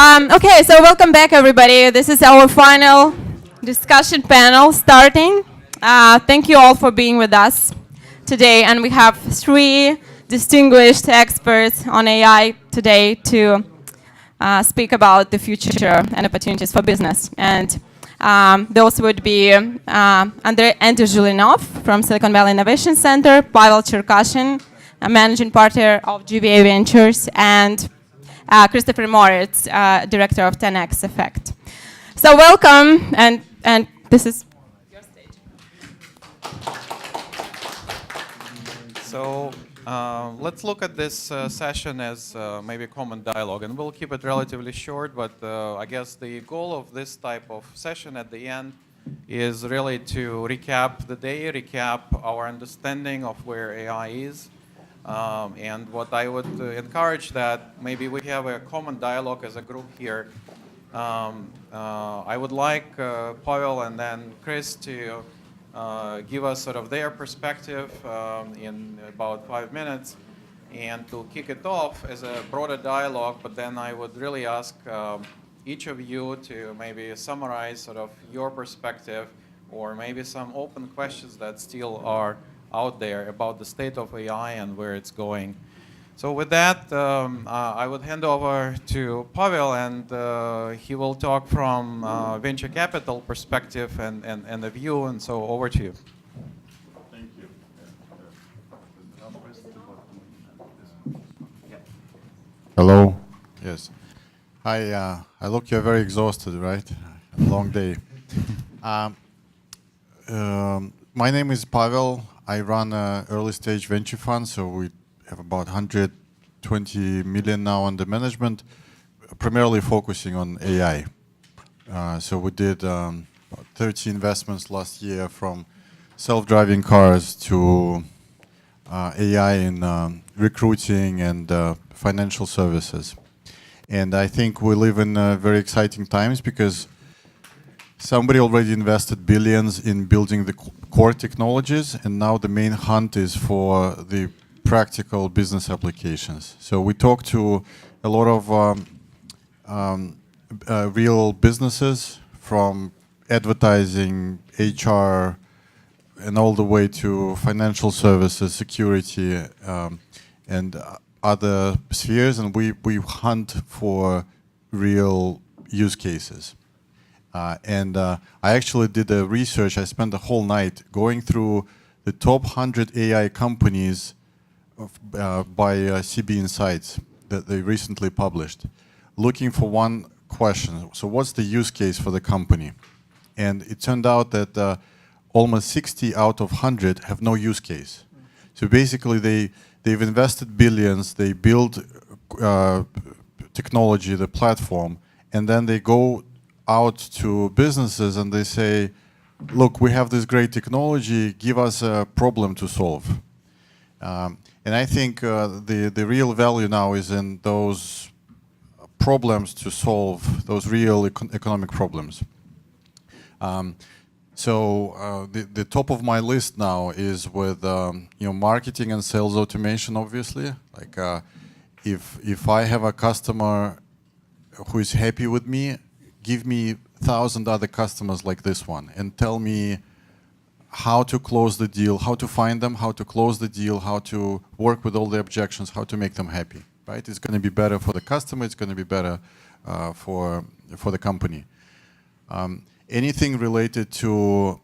Okay, so welcome back, everybody. This is our final discussion panel starting. Thank you all for being with us today, and we have three distinguished experts on AI today to speak about the future and opportunities for business. And those would be Andrei Zhulenev from Silicon Valley Innovation Center, Pavel Cherkashin, a managing partner of GVA Ventures, and Christopher Mohritz, director of 10x Effect. So welcome, and this is your stage. So let's look at this session as maybe a common dialogue, and we'll keep it relatively short, but I guess the goal of this type of session at the end is really to recap the day, recap our understanding of where AI is. And what I would encourage that maybe we have a common dialogue as a group here. I would like Pavel and then Chris to give us sort of their perspective in about 5 minutes and to kick it off as a broader dialogue, but then I would really ask each of you to maybe summarize sort of your perspective or maybe some open questions that still are out there about the state of AI and where it's going. So with that, I would hand over to Pavel, and he will talk from venture capital perspective and the view, and so over to you. Thank you. Hello. Yes. Hi. I look you're very exhausted, right? Long day. My name is Pavel. I run an early stage venture fund, so we have about 120 million now under management, primarily focusing on AI. So we did about 30 investments last year, from self-driving cars to AI in recruiting and financial services. And I think we live in very exciting times because somebody already invested billions in building the core technologies, and now the main hunt is for the practical business applications. So we talk to a lot of real businesses, from advertising, HR, and all the way to financial services, security, and other spheres, and we hunt for real use cases. I actually did a research. I spent the whole night going through the top 100 AI companies by CB Insights that they recently published, looking for one question. So what's the use case for the company? And it turned out that almost 60 out of 100 have no use case. So basically they've invested billions, they build technology, the platform, and then they go out to businesses and they say, look, we have this great technology, give us a problem to solve. And I think the real value now is in those problems to solve, those real economic problems. So the top of my list now is with marketing and sales automation, obviously. Like if I have a customer who is happy with me, give me 1,000 other customers like this one and tell me how to close the deal, how to find them, how to close the deal, how to work with all the objections, how to make them happy, right? It's going to be better for the customer, it's going to be better for the company. Anything related to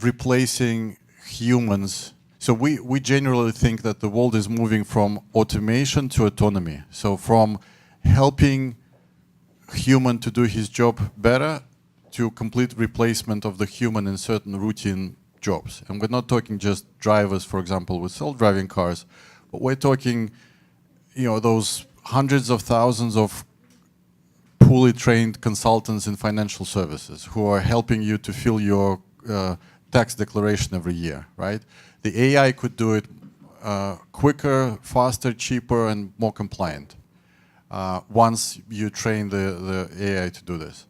replacing humans. So we generally think that the world is moving from automation to autonomy. So from helping human to do his job better to complete replacement of the human in certain routine jobs. And we're not talking just drivers, for example, with self-driving cars, but we're talking, those hundreds of thousands of poorly trained consultants in financial services who are helping you to fill your tax declaration every year, right? The AI could do it quicker, faster, cheaper, and more compliant. Once you train the AI to do this.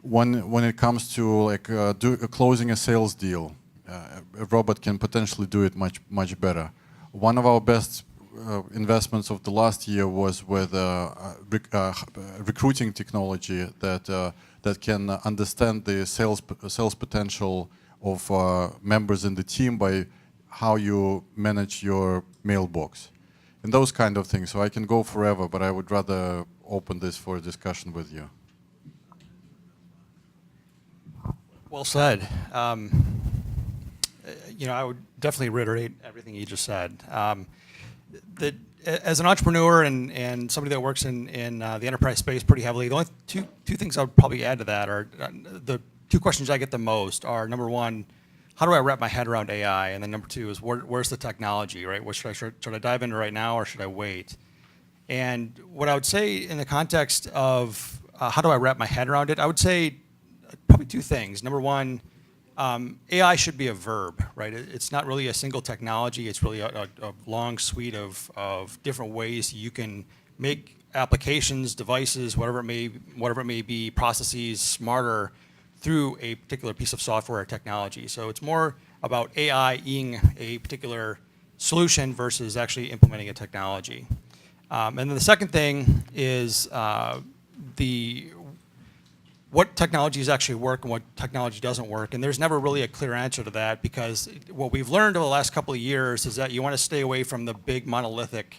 When it comes to closing a sales deal, a robot can potentially do it much better. One of our best investments of the last year was with recruiting technology that can understand the sales potential of members in the team by how you manage your mailbox and those kind of things. So I can go forever, but I would rather open this for a discussion with you. Well said. I would definitely reiterate everything you just said. As an entrepreneur and somebody that works in the enterprise space pretty heavily, the only two things I would probably add to that are the two questions I get the most are, number one, how do I wrap my head around AI? And then number two is, where's the technology, right? Should I dive into right now or should I wait? And what I would say in the context of how do I wrap my head around it, I would say probably two things. Number one, AI should be a verb, right? It's not really a single technology. It's really a long suite of different ways you can make applications, devices, whatever it may be, processes smarter through a particular piece of software or technology. So it's more about AI-ing a particular solution versus actually implementing a technology. And then the second thing is what technologies actually work and what technology doesn't work. And there's never really a clear answer to that, because what we've learned over the last couple of years is that you want to stay away from the big monolithic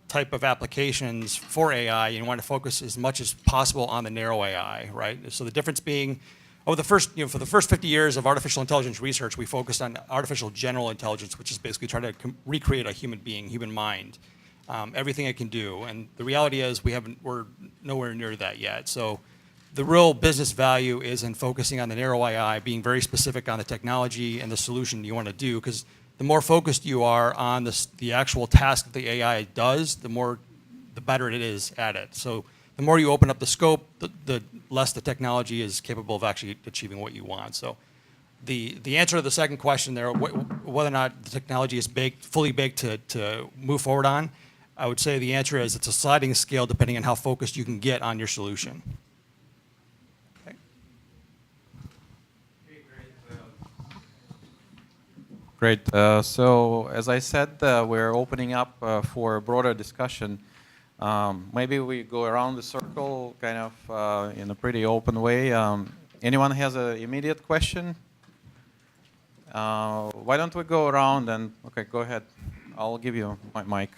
type of applications for AI. You want to focus as much as possible on the narrow AI, right? So the difference being, for the first 50 years of artificial intelligence research, we focused on artificial general intelligence, which is basically trying to recreate a human being, human mind, everything it can do. And the reality is we're nowhere near that yet. So the real business value is in focusing on the narrow AI, being very specific on the technology and the solution you want to do, because the more focused you are on the actual task that the AI does, the better it is at it. So the more you open up the scope, the less the technology is capable of actually achieving what you want. So the answer to the second question there, whether or not the technology is fully baked to move forward on, I would say the answer is it's a sliding scale depending on how focused you can get on your solution. Great. So as I said, we're opening up for a broader discussion. Maybe we go around the circle kind of in a pretty open way. Anyone has an immediate question? Why don't we go around and, okay, go ahead. I'll give you my mic.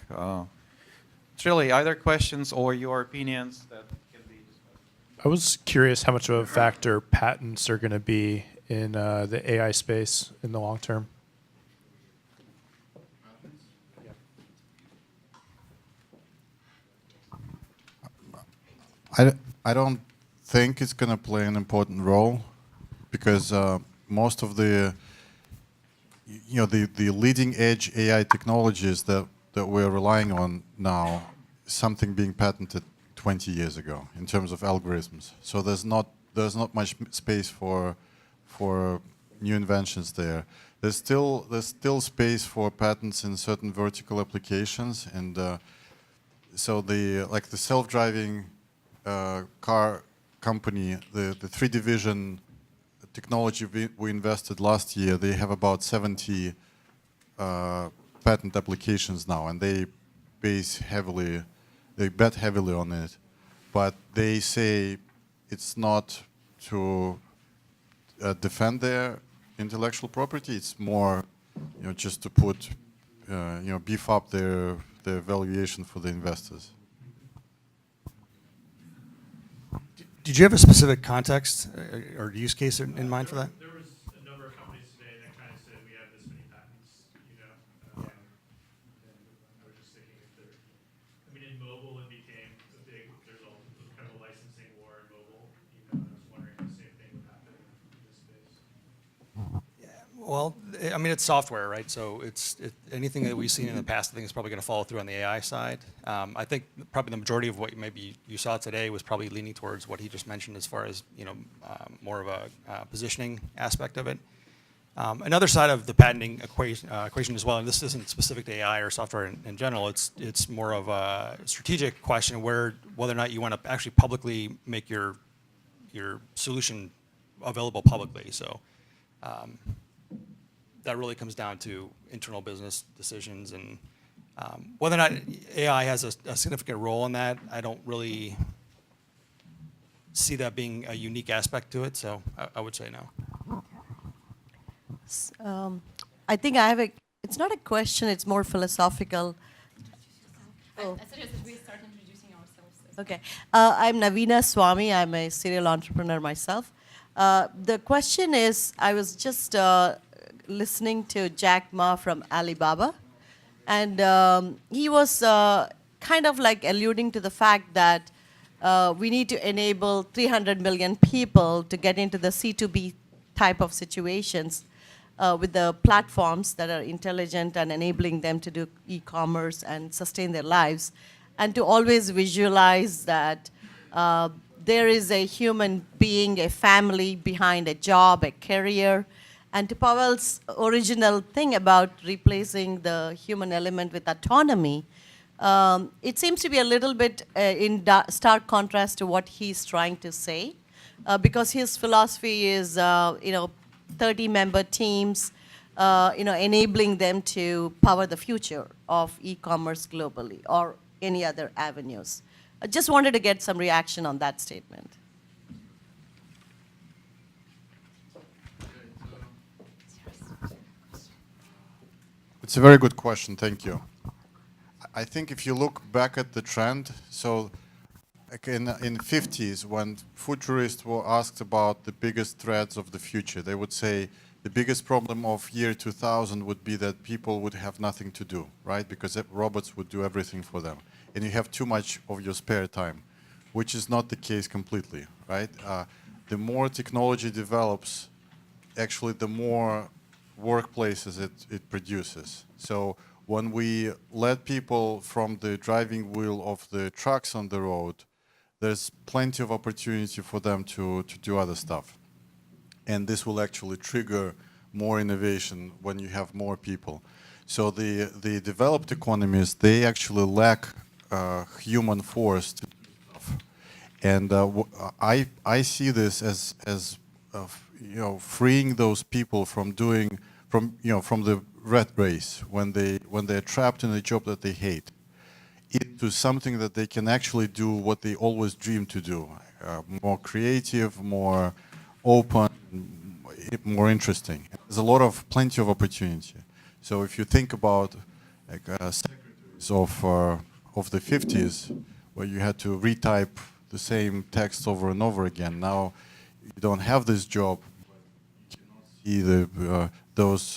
It's really either questions or your opinions that can be discussed. I was curious how much of a factor patents are going to be in the AI space in the long term. I don't think it's going to play an important role, because most of the leading edge AI technologies that we're relying on now is something being patented 20 years ago in terms of algorithms. So there's not much space for new inventions there. There's still space for patents in certain vertical applications, and so the self-driving car company, the 3-division technology we invested last year, they have about 70 patent applications now, and they bet heavily on it. But they say it's not to defend their intellectual property. It's more, just to put, beef up their valuation for the investors. Did you have a specific context or use case in mind for that? There was a number of companies today that kind of said we have this many patents, and I was just thinking in mobile it became there's kind of a licensing war in mobile, and I was wondering if the same thing would happen in this space. Well, it's software, right? So anything that we've seen in the past, I think is probably going to follow through on the AI side. I think probably the majority of what maybe you saw today was probably leaning towards what he just mentioned as far as more of a positioning aspect of it. Another side of the patenting equation as well, and this isn't specific to AI or software in general. It's more of a strategic question whether or not you want to actually publicly make your solution available publicly. So. That really comes down to internal business decisions and Whether or not AI has a significant role in that, I don't really see that being a unique aspect to it, so I would say no. I think I have it's not a question, it's more philosophical. Oh. I suggest that we start introducing ourselves. Okay. I'm Navina Swami. I'm a serial entrepreneur myself. The question is, I was just listening to Jack Ma from Alibaba, and he was kind of like alluding to the fact that we need to enable 300 million people to get into the C2B type of situations with the platforms that are intelligent and enabling them to do e-commerce and sustain their lives, and to always visualize that there is a human being, a family behind a job, a career. And to Pavel's original thing about replacing the human element with autonomy, it seems to be a little bit in stark contrast to what he's trying to say, because his philosophy is, 30-member teams, enabling them to power the future of e-commerce globally or any other avenues. I just wanted to get some reaction on that statement. It's a very good question, thank you. I think if you look back at the trend, so like in the 50s, when futurists were asked about the biggest threats of the future, they would say the biggest problem of year 2000 would be that people would have nothing to do, right? Because robots would do everything for them. And you have too much of your spare time, which is not the case completely, right? The more technology develops, actually the more workplaces it produces. So when we let people from the driving wheel of the trucks on the road, there's plenty of opportunity for them to do other stuff. And this will actually trigger more innovation when you have more people. So the developed economies, they actually lack human force to do stuff. And I see this as freeing those people from the rat race when they're trapped in a job that they hate, into something that they can actually do what they always dreamed to do, more creative, more open, more interesting. There's plenty of opportunity. So if you think about like secretaries of the 50s, where you had to retype the same text over and over again, now you don't have this job, but you cannot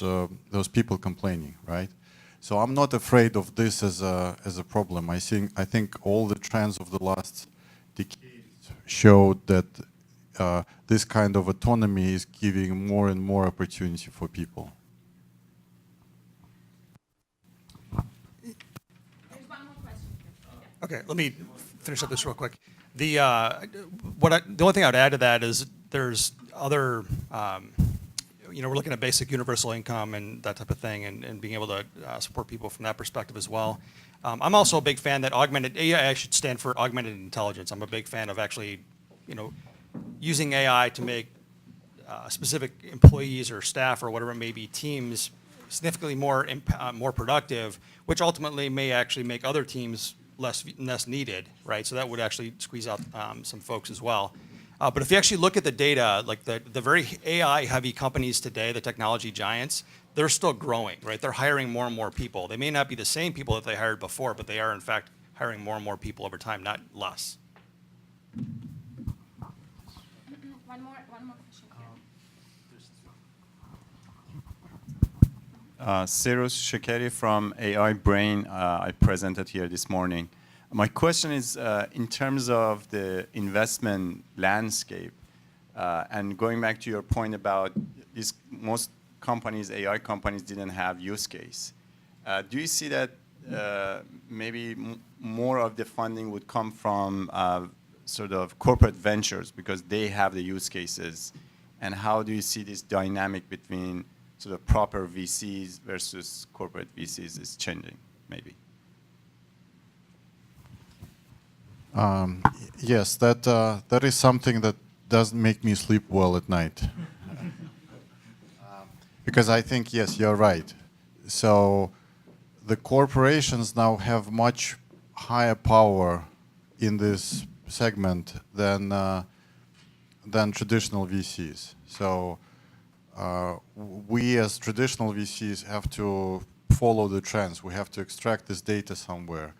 see those people complaining, right? So I'm not afraid of this as a problem. I think all the trends of the last decades showed that this kind of autonomy is giving more and more opportunity for people. There's one more question. Okay, let me finish up this real quick. The only thing I would add to that is there's other, we're looking at basic universal income and that type of thing, and being able to support people from that perspective as well. I'm also a big fan that AI should stand for augmented intelligence. I'm a big fan of actually, using AI to make specific employees or staff or whatever it may be, teams significantly more productive, which ultimately may actually make other teams less needed, right? So that would actually squeeze out some folks as well. But if you actually look at the data, like the very AI-heavy companies today, the technology giants, they're still growing, right? They're hiring more and more people. They may not be the same people that they hired before, but they are, in fact, hiring more and more people over time, not less. One more question here. Cyrus Shekeri from AI Brain. I presented here this morning. My question is, in terms of the investment landscape, and going back to your point about most companies, AI companies, didn't have use case. Do you see that maybe more of the funding would come from sort of corporate ventures because they have the use cases? And how do you see this dynamic between sort of proper VCs versus corporate VCs is changing, maybe? Yes, that is something that doesn't make me sleep well at night. Because I think, yes, you're right. So the corporations now have much higher power in this segment than traditional VCs. So we as traditional VCs have to follow the trends. We have to extract this data somewhere.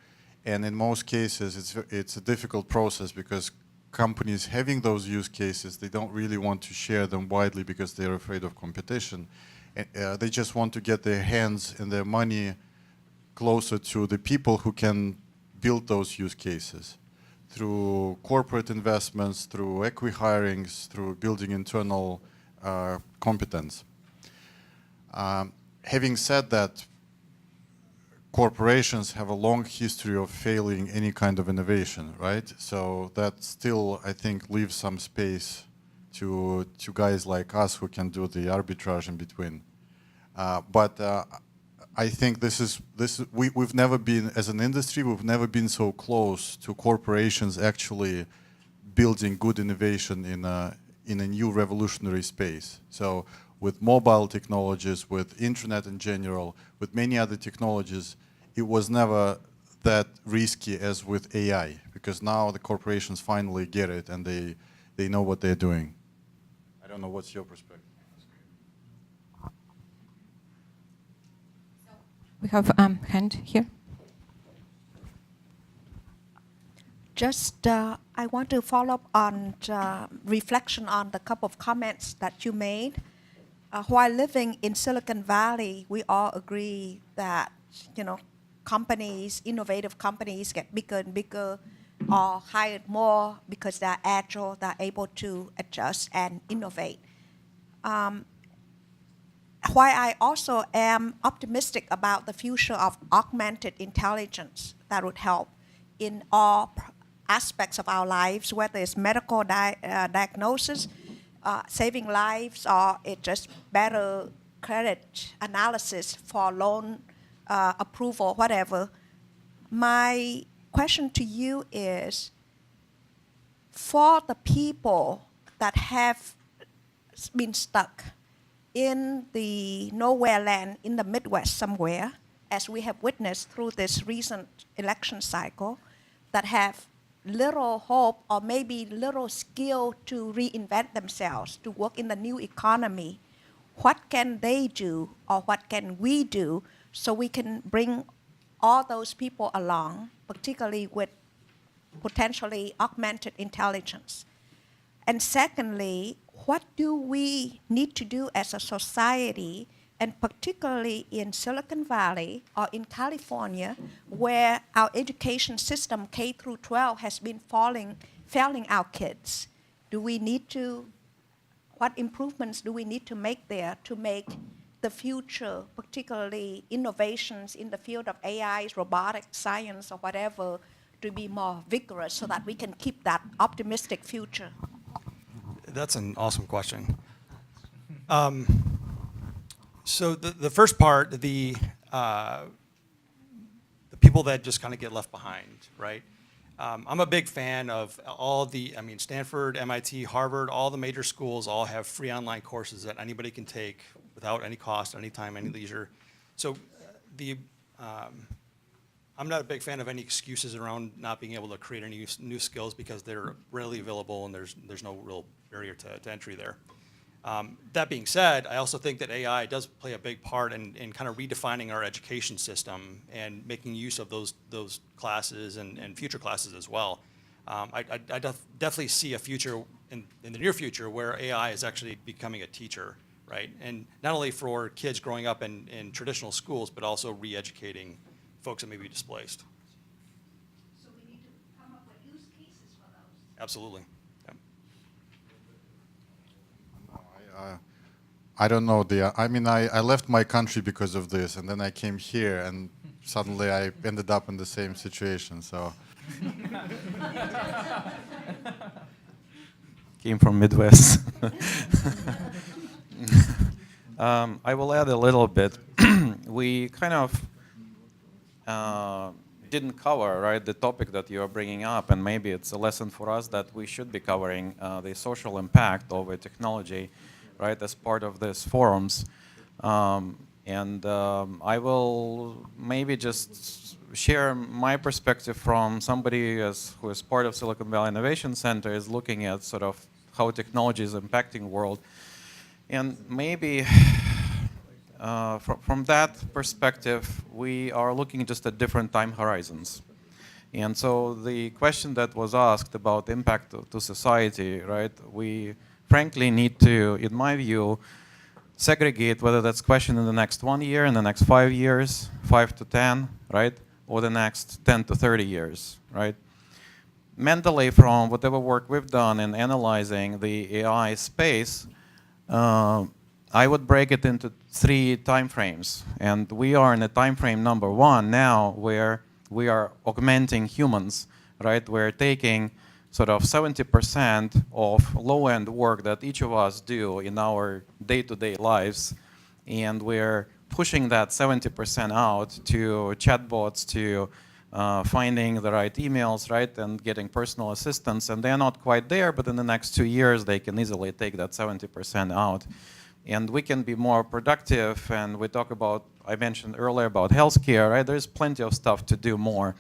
And in most cases, it's a difficult process because companies having those use cases, they don't really want to share them widely because they're afraid of competition. They just want to get their hands and their money closer to the people who can build those use cases through corporate investments, through acqui-hirings, through building internal competence. Having said that, corporations have a long history of failing any kind of innovation, right? So that still, I think, leaves some space to guys like us who can do the arbitrage in between. But I think we've never been, as an industry, we've never been so close to corporations actually building good innovation in a new revolutionary space. So with mobile technologies, with internet in general, with many other technologies, it was never that risky as with AI, because now the corporations finally get it and they know what they're doing. I don't know, what's your perspective? We have hand here. Just, I want to follow up on reflection on the couple of comments that you made. While living in Silicon Valley, we all agree that, companies, innovative companies get bigger and bigger or hired more because they're agile, they're able to adjust and innovate. While I also am optimistic about the future of augmented intelligence that would help in all aspects of our lives, whether it's medical diagnosis, saving lives, or it's just better credit analysis for loan approval, whatever. My question to you is, for the people that have been stuck in the nowhere land in the Midwest somewhere, as we have witnessed through this recent election cycle, that have little hope or maybe little skill to reinvent themselves, to work in the new economy, what can they do or what can we do so we can bring all those people along, particularly with potentially augmented intelligence? And secondly, what do we need to do as a society, and particularly in Silicon Valley or in California, where our education system, K through 12, has been failing our kids? Do we need to, what improvements do we need to make there to make the future, particularly innovations in the field of AI, robotics, science, or whatever, to be more vigorous so that we can keep that optimistic future? That's an awesome question. So the first part, the people that just kind of get left behind, right? I'm a big fan of all Stanford, MIT, Harvard, all the major schools all have free online courses that anybody can take without any cost, any time, any leisure. So I'm not a big fan of any excuses around not being able to create any new skills because they're readily available and there's no real barrier to entry there. That being said, I also think that AI does play a big part in kind of redefining our education system and making use of those classes and future classes as well. I definitely see a future in the near future where AI is actually becoming a teacher, right? And not only for kids growing up in traditional schools, but also re-educating folks that may be displaced. So we need to come up with use cases for those. Absolutely. I don't know. I left my country because of this, and then I came here, and suddenly I ended up in the same situation. So. Came from Midwest. I will add a little bit. We kind of didn't cover, right, the topic that you are bringing up, and maybe it's a lesson for us that we should be covering the social impact of a technology, right, as part of these forums. And I will maybe just share my perspective from somebody who is part of Silicon Valley Innovation Center, is looking at sort of how technology is impacting world. And maybe from that perspective, we are looking just at different time horizons. And so the question that was asked about impact to society, right, we frankly need to, in my view, segregate whether that's question in the next 1 year, in the next 5 years, 5 to 10, right, or the next 10 to 30 years, right? Mentally, from whatever work we've done in analyzing the AI space, I would break it into 3 time frames. And we are in a time frame number 1 now, where we are augmenting humans, right? We're taking sort of 70% of low-end work that each of us do in our day-to-day lives, and we're pushing that 70% out to chatbots, to finding the right emails, right, and getting personal assistance. And they're not quite there, but in the next 2 years, they can easily take that 70% out. And we can be more productive, and we talk about, I mentioned earlier about healthcare, right? There's plenty of stuff to do more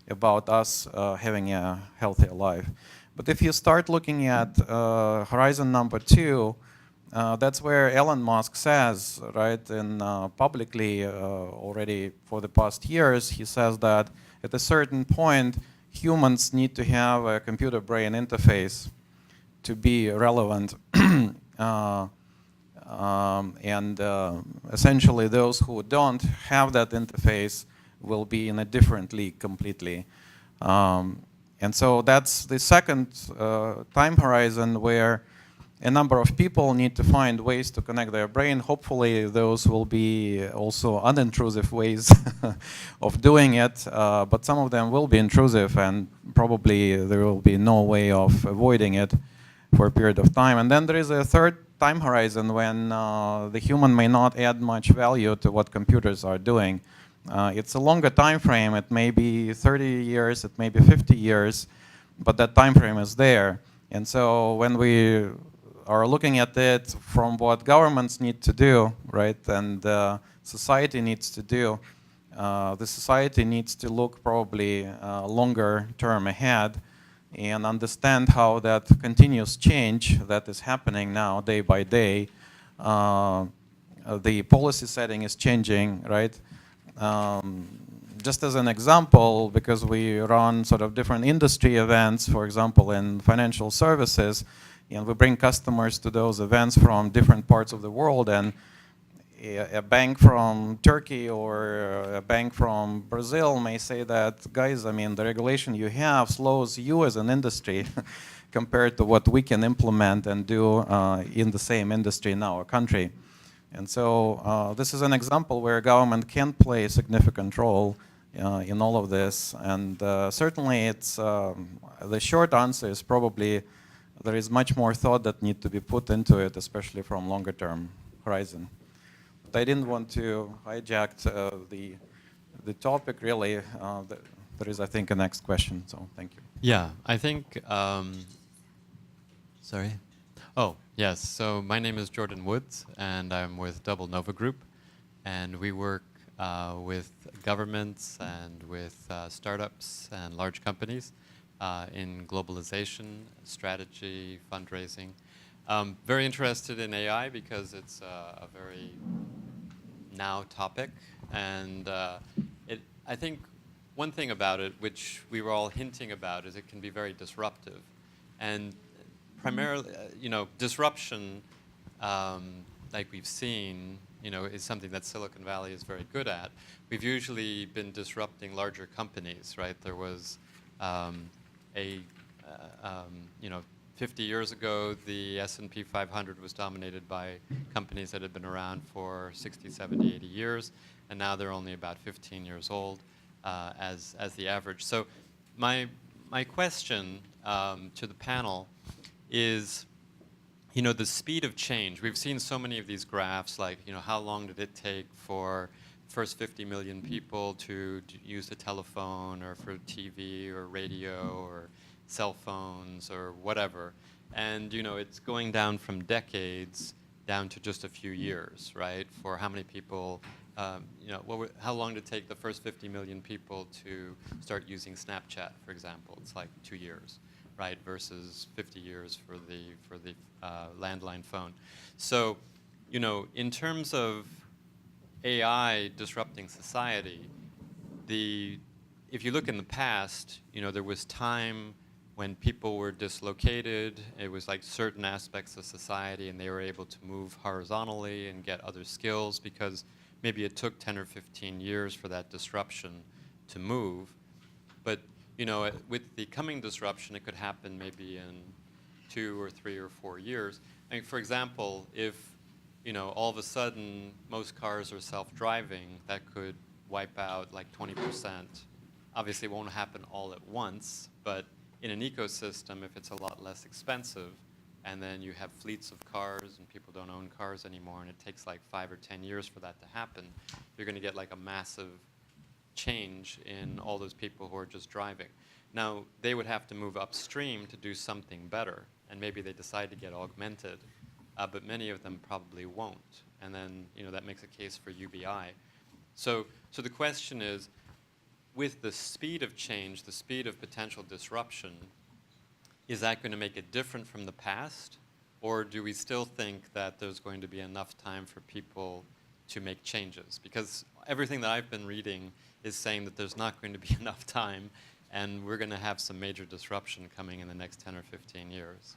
about us having a healthier life. But if you start looking at horizon number 2, that's where Elon Musk says, right, and publicly already for the past years, he says that at a certain point, humans need to have a computer-brain interface to be relevant. Essentially, those who don't have that interface will be in a different league completely. And so that's the second time horizon where a number of people need to find ways to connect their brain. Hopefully, those will be also unintrusive ways of doing it, but some of them will be intrusive, and probably there will be no way of avoiding it for a period of time. And then there is a third time horizon when the human may not add much value to what computers are doing. It's a longer time frame. It may be 30 years, it may be 50 years, but that time frame is there. And so when we are looking at it from what governments need to do, right, and society needs to do, the society needs to look probably longer term ahead and understand how that continuous change that is happening now day by day, the policy setting is changing, right? Just as an example, because we run sort of different industry events, for example, in financial services, and we bring customers to those events from different parts of the world, and a bank from Turkey or a bank from Brazil may say that, guys, I mean, the regulation you have slows you as an industry compared to what we can implement and do in the same industry in our country. And so this is an example where government can play a significant role in all of this. And certainly it's, the short answer is probably there is much more thought that need to be put into it, especially from longer term horizon. But I didn't want to hijack the topic really. There is, I think, a next question, so thank you. Yeah, I think, sorry. Oh, yes, so my name is Jordan Woods, and I'm with Double Nova Group, and we work with governments and with startups and large companies in globalization, strategy, fundraising. Very interested in AI because it's a very now topic, and I think one thing about it, which we were all hinting about, is it can be very disruptive, and primarily, disruption, like we've seen, is something that Silicon Valley is very good at. We've usually been disrupting larger companies, right? There was 50 years ago, the S&P 500 was dominated by companies that had been around for 60, 70, 80 years, and now they're only about 15 years old as the average. So my question to the panel is, the speed of change. We've seen so many of these graphs, like, how long did it take for first 50 million people to use the telephone, or for TV or radio or cell phones or whatever. And it's going down from decades down to just a few years, right? For how many people, how long did it take the first 50 million people to start using Snapchat, for example? It's like 2 years, right? Versus 50 years for the landline phone. So, in terms of AI disrupting society, if you look in the past, there was time when people were dislocated. It was like certain aspects of society, and they were able to move horizontally and get other skills because maybe it took 10 or 15 years for that disruption to move. But with the coming disruption, it could happen maybe in 2 or 3 or 4 years. I mean, for example, if all of a sudden most cars are self-driving, that could wipe out like 20%. Obviously, it won't happen all at once, but in an ecosystem, if it's a lot less expensive, and then you have fleets of cars and people don't own cars anymore, and it takes like 5 or 10 years for that to happen, you're going to get like a massive change in all those people who are just driving. Now, they would have to move upstream to do something better, and maybe they decide to get augmented, but many of them probably won't. And then, that makes a case for UBI. So the question is, with the speed of change, the speed of potential disruption, is that going to make it different from the past? Or do we still think that there's going to be enough time for people to make changes? Because everything that I've been reading is saying that there's not going to be enough time, and we're going to have some major disruption coming in the next 10 or 15 years.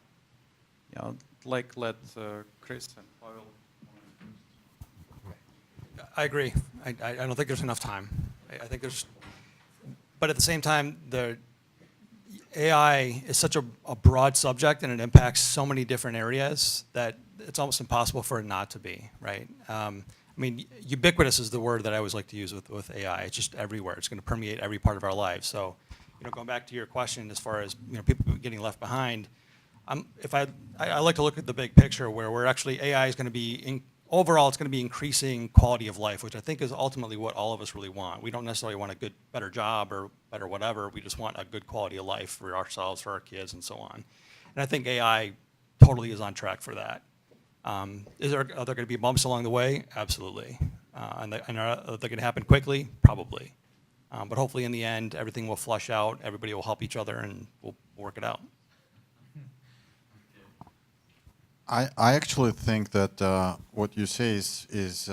Yeah, I'd let Chris and Pavel. I agree. I don't think there's enough time. I think there's, but at the same time, the AI is such a broad subject and it impacts so many different areas that it's almost impossible for it not to be, right? I mean, ubiquitous is the word that I always like to use with AI. It's just everywhere. It's going to permeate every part of our lives. So, going back to your question as far as people getting left behind, I like to look at the big picture where we're actually AI is going to be overall, it's going to be increasing quality of life, which I think is ultimately what all of us really want. We don't necessarily want a better job or better whatever. We just want a good quality of life for ourselves, for our kids, and so on. And I think AI totally is on track for that. Are there going to be bumps along the way? Absolutely. And are they going to happen quickly? Probably. But hopefully in the end, everything will flush out, everybody will help each other, and we'll work it out. I actually think that what you say is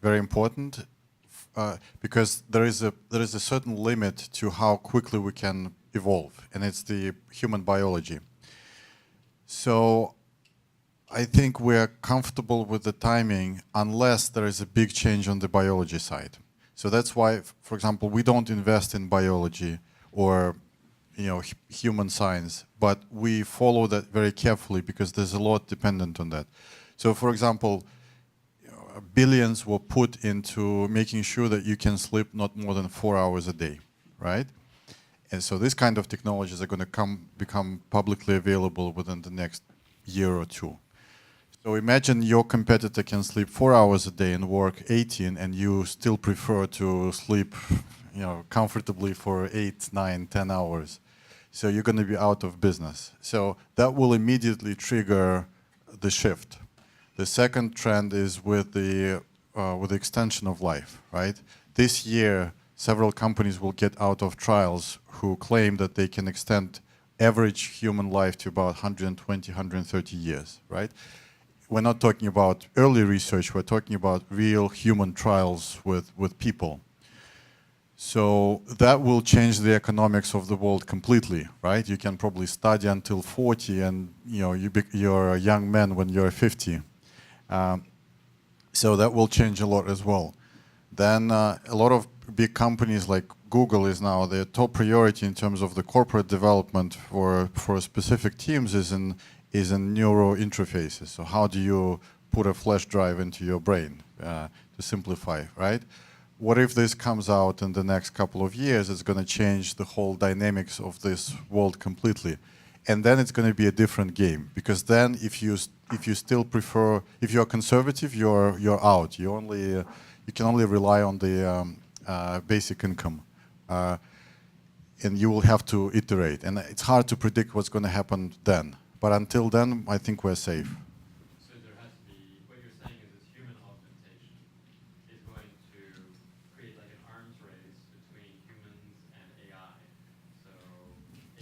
very important because there is a certain limit to how quickly we can evolve, and it's the human biology. So I think we're comfortable with the timing unless there is a big change on the biology side. So that's why, for example, we don't invest in biology or human science, but we follow that very carefully because there's a lot dependent on that. So, for example, billions were put into making sure that you can sleep not more than 4 hours a day, right? And so this kind of technologies are going to become publicly available within the next year or two. So imagine your competitor can sleep 4 hours a day and work 18, and you still prefer to sleep comfortably for 8, 9, 10 hours. So you're going to be out of business. So that will immediately trigger the shift. The second trend is with the extension of life, right? This year, several companies will get out of trials who claim that they can extend average human life to about 120, 130 years, right? We're not talking about early research, we're talking about real human trials with people. So that will change the economics of the world completely, right? You can probably study until 40 and you're a young man when you're 50. So that will change a lot as well. Then a lot of big companies like Google is now their top priority in terms of the corporate development for specific teams is in neuro interfaces. So how do you put a flash drive into your brain to simplify, right? What if this comes out in the next couple of years? It's going to change the whole dynamics of this world completely. And then it's going to be a different game, because then if you still prefer, if you're conservative, you're out. You can only rely on the basic income, and you will have to iterate. And it's hard to predict what's going to happen then. But until then, I think we're safe. So there has to be, what you're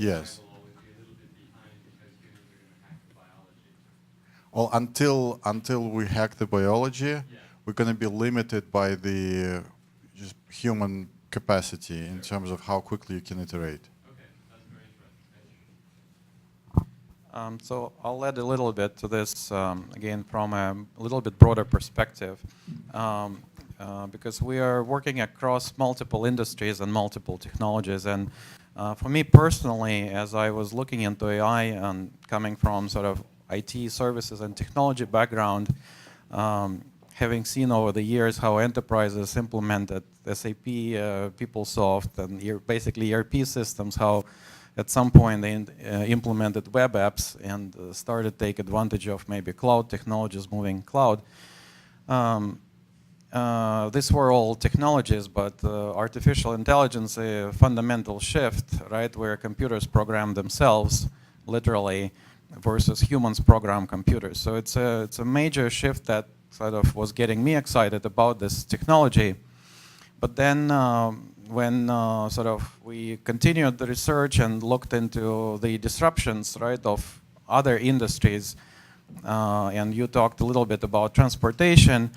Yes. will always be a little bit behind because humans are going to hack the biology. Well, until we hack the biology, we're going to be limited by the just human capacity in terms of how quickly you can iterate. Okay, that's very interesting. Thank you. So I'll add a little bit to this, again, from a little bit broader perspective, because we are working across multiple industries and multiple technologies. And for me personally, as I was looking into AI and coming from sort of IT services and technology background, having seen over the years how enterprises implemented SAP, PeopleSoft, and basically ERP systems, how at some point they implemented web apps and started to take advantage of maybe cloud technologies, moving cloud. These were all technologies, but artificial intelligence, a fundamental shift, right, where computers program themselves, literally, versus humans program computers. So it's a major shift that sort of was getting me excited about this technology. But then when sort of we continued the research and looked into the disruptions, right, of other industries, and you talked a little bit about transportation,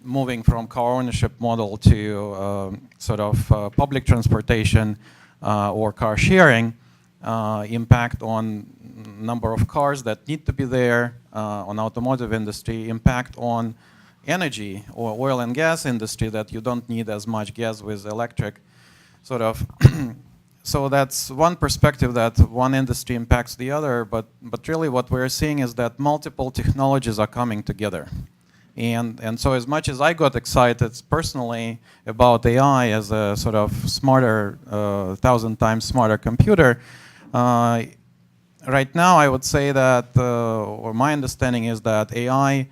moving from car ownership model to sort of public transportation or car sharing, impact on number of cars that need to be there, on automotive industry, impact on energy or oil and gas industry that you don't need as much gas with electric, sort of. So that's one perspective, that one industry impacts the other, but really what we're seeing is that multiple technologies are coming together. And so as much as I got excited personally about AI as a sort of smarter, 1,000 times smarter computer, right now I would say that, or my understanding is that AI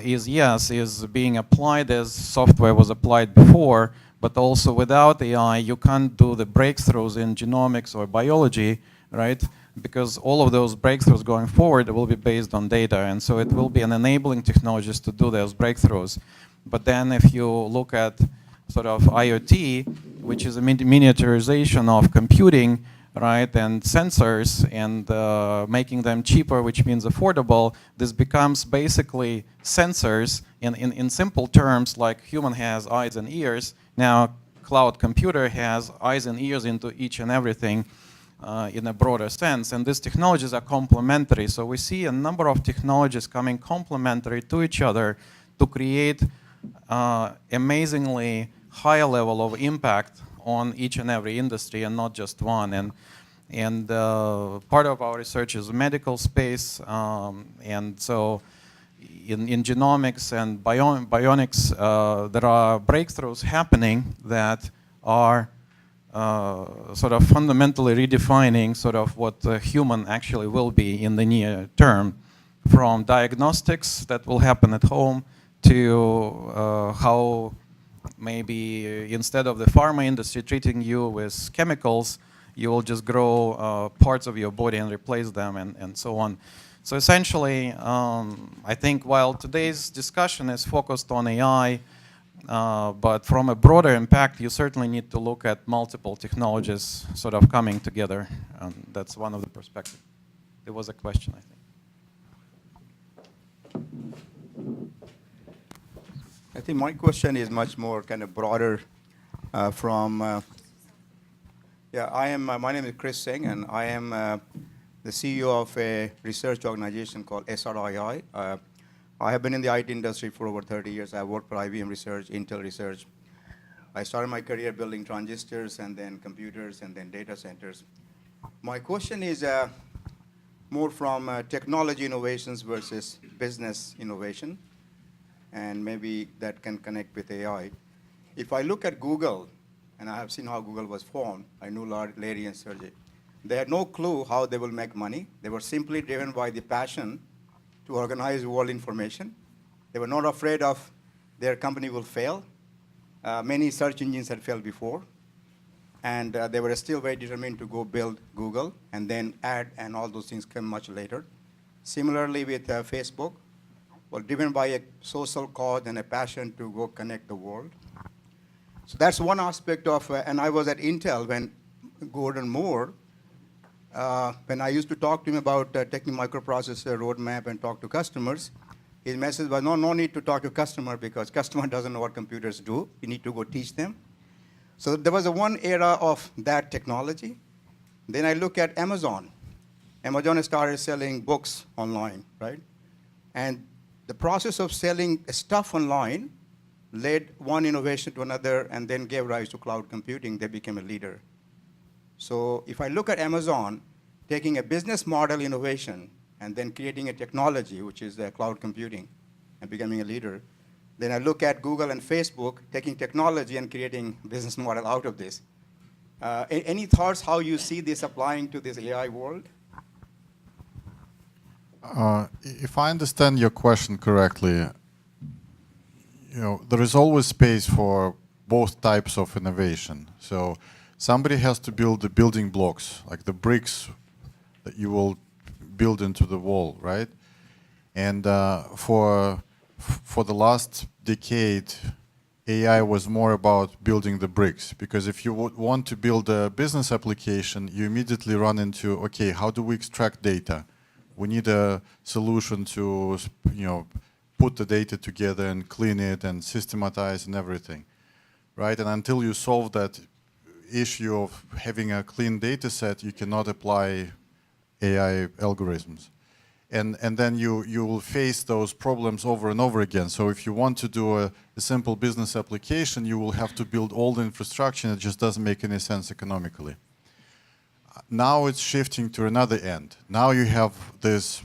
is being applied as software was applied before, but also without AI you can't do the breakthroughs in genomics or biology, right? Because all of those breakthroughs going forward will be based on data, and so it will be an enabling technologies to do those breakthroughs. But then if you look at sort of IoT, which is a miniaturization of computing, right, and sensors, and making them cheaper, which means affordable, this becomes basically sensors in simple terms, like human has eyes and ears. Now cloud computer has eyes and ears into each and everything, in a broader sense, and these technologies are complementary. So we see a number of technologies coming complementary to each other to create amazingly high level of impact on each and every industry, and not just one. And part of our research is medical space, and so in genomics and bionics, there are breakthroughs happening that are sort of fundamentally redefining sort of what human actually will be in the near term, from diagnostics that will happen at home to how maybe instead of the pharma industry treating you with chemicals, you will just grow parts of your body and replace them, and so on. So essentially, I think while today's discussion is focused on AI, but from a broader impact, you certainly need to look at multiple technologies sort of coming together. That's one of the perspectives. There was a question, I think. I think my question is much more kind of broader my name is Chris Singh, and I am the CEO of a research organization called SRII. I have been in the IT industry for over 30 years. I worked for IBM Research, Intel Research. I started my career building transistors and then computers and then data centers. My question is more from technology innovations versus business innovation, and maybe that can connect with AI. If I look at Google, and I have seen how Google was formed, I knew Larry and Sergey. They had no clue how they will make money. They were simply driven by the passion to organize world information. They were not afraid of their company will fail. Many search engines had failed before. And they were still very determined to go build Google, and then ad and all those things came much later. Similarly with Facebook, well, driven by a social cause and a passion to go connect the world. So that's one aspect of, and I was at Intel when Gordon Moore, when I used to talk to him about taking microprocessor roadmap and talk to customers, his message was, no need to talk to customer because customer doesn't know what computers do. You need to go teach them. So there was a one era of that technology. Then I look at Amazon. Amazon started selling books online, right? And the process of selling stuff online led one innovation to another and then gave rise to cloud computing. They became a leader. So if I look at Amazon taking a business model innovation and then creating a technology, which is cloud computing, and becoming a leader, then I look at Google and Facebook taking technology and creating business model out of this. Any thoughts how you see this applying to this AI world? If I understand your question correctly, there is always space for both types of innovation. So somebody has to build the building blocks, like the bricks that you will build into the wall, right? And for the last decade, AI was more about building the bricks, because if you want to build a business application, you immediately run into, okay, how do we extract data? We need a solution to, put the data together and clean it and systematize and everything, right? And until you solve that issue of having a clean data set, you cannot apply AI algorithms. And then you will face those problems over and over again. So if you want to do a simple business application, you will have to build all the infrastructure, and it just doesn't make any sense economically. Now it's shifting to another end. Now you have this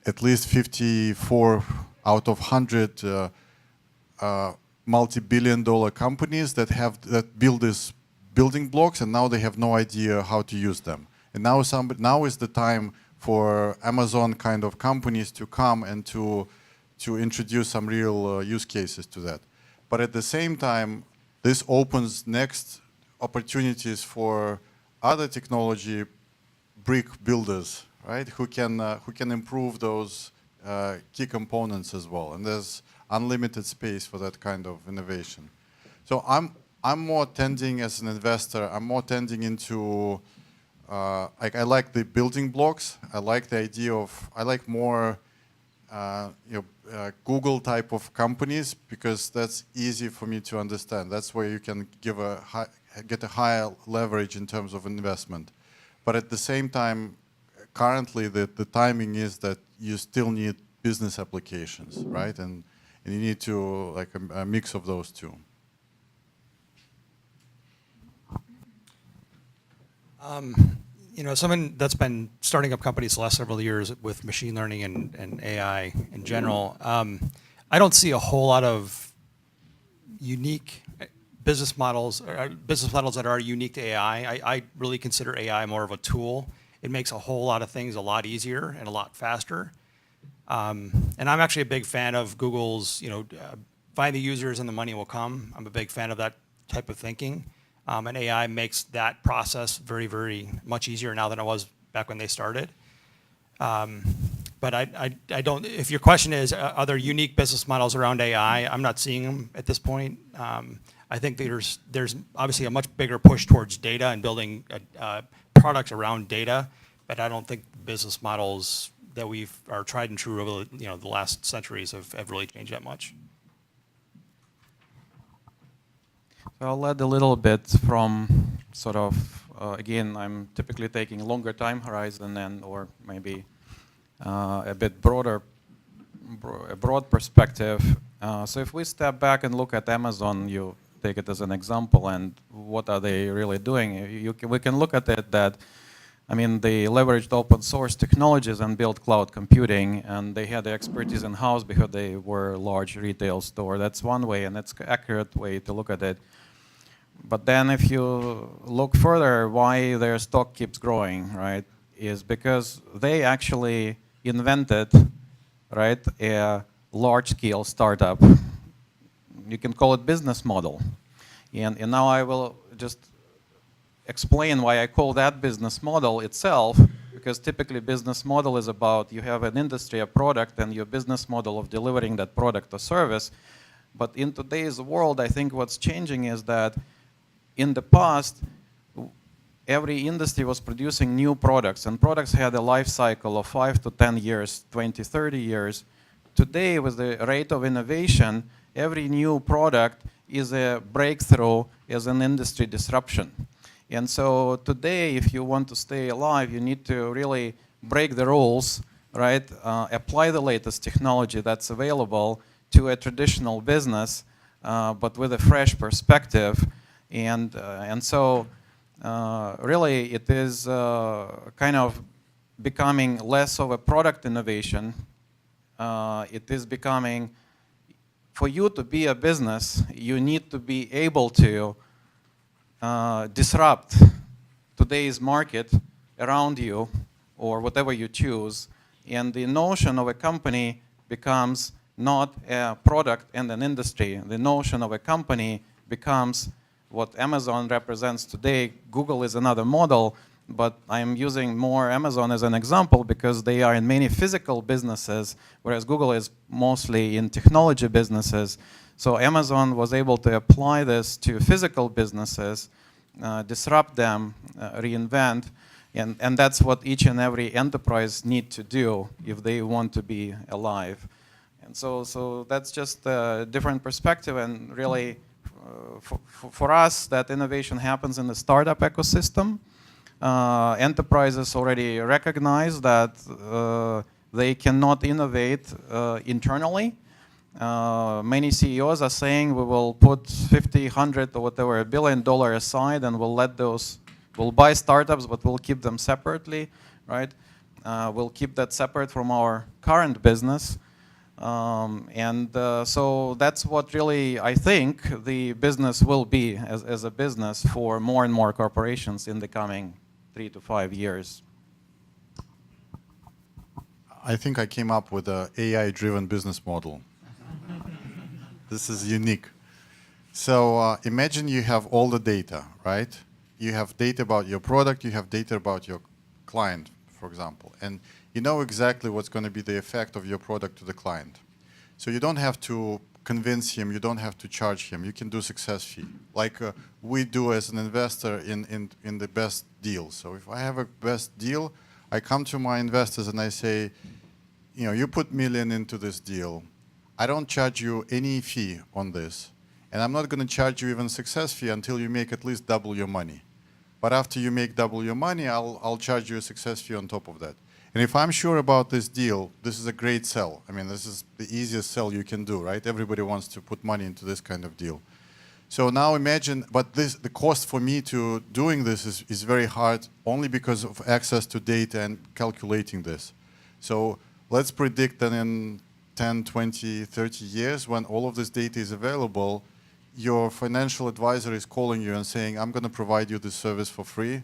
at least 54 out of 100 multi-billion-dollar companies that build these building blocks, and now they have no idea how to use them. And now is the time for Amazon kind of companies to come and to introduce some real use cases to that. But at the same time, this opens next opportunities for other technology brick builders, right? Who can improve those key components as well. And there's unlimited space for that kind of innovation. So I'm more tending as an investor. I'm more tending into I like the building blocks. I like the idea of more Google type of companies, because that's easy for me to understand. That's where you can get a higher leverage in terms of investment. But at the same time, currently the timing is that you still need business applications, right? And you need to a mix of those two. Someone that's been starting up companies the last several years with machine learning and AI in general, I don't see a whole lot of unique business models that are unique to AI. I really consider AI more of a tool. It makes a whole lot of things a lot easier and a lot faster. And I'm actually a big fan of Google's, find the users and the money will come. I'm a big fan of that type of thinking. And AI makes that process very, very much easier now than it was back when they started. But I don't, if your question is, are there unique business models around AI? I'm not seeing them at this point. I think there's obviously a much bigger push towards data and building products around data, but I don't think business models that are tried and true over the last centuries have really changed that much. So I'll add a little bit from sort of, again, I'm typically taking a longer time horizon or maybe a bit broad perspective. So if we step back and look at Amazon, you take it as an example, and what are they really doing? We can look at it that, they leveraged open source technologies and built cloud computing, and they had the expertise in-house because they were a large retail store. That's one way, and that's an accurate way to look at it. But then if you look further, why their stock keeps growing, right, is because they actually invented, right, a large-scale startup. You can call it business model. And now I will just explain why I call that business model itself, because typically business model is about you have an industry, a product, and your business model of delivering that product or service. But in today's world, I think what's changing is that in the past, every industry was producing new products, and products had a life cycle of 5 to 10 years, 20, 30 years. Today, with the rate of innovation, every new product is a breakthrough, is an industry disruption. And so today, if you want to stay alive, you need to really break the rules, right? Apply the latest technology that's available to a traditional business, but with a fresh perspective. And so really it is kind of becoming less of a product innovation. It is becoming, for you to be a business, you need to be able to disrupt today's market around you or whatever you choose. And the notion of a company becomes not a product and an industry. The notion of a company becomes what Amazon represents today. Google is another model, but I'm using more Amazon as an example because they are in many physical businesses, whereas Google is mostly in technology businesses. So Amazon was able to apply this to physical businesses, disrupt them, reinvent, and that's what each and every enterprise need to do if they want to be alive. And so that's just a different perspective, and really for us, that innovation happens in the startup ecosystem. Enterprises already recognize that they cannot innovate internally. Many CEOs are saying we will put 50, 100 or whatever, $1 billion aside, and we'll buy startups, but we'll keep them separately, right? We'll keep that separate from our current business. So that's what really I think the business will be as a business for more and more corporations in the coming 3 to 5 years. I think I came up with an AI-driven business model. This is unique. So imagine you have all the data, right? You have data about your product, you have data about your client, for example, and you know exactly what's going to be the effect of your product to the client. So you don't have to convince him, you don't have to charge him, you can do success fee, like we do as an investor in the best deal. So if I have a best deal, I come to my investors and I say, you know, you put $1 million into this deal, I don't charge you any fee on this, and I'm not going to charge you even success fee until you make at least double your money. But after you make double your money, I'll charge you a success fee on top of that. And if I'm sure about this deal, this is a great sell. I mean, this is the easiest sell you can do, right? Everybody wants to put money into this kind of deal. So now imagine, but the cost for me to doing this is very hard only because of access to data and calculating this. So let's predict that in 10, 20, 30 years, when all of this data is available, your financial advisor is calling you and saying, I'm going to provide you this service for free,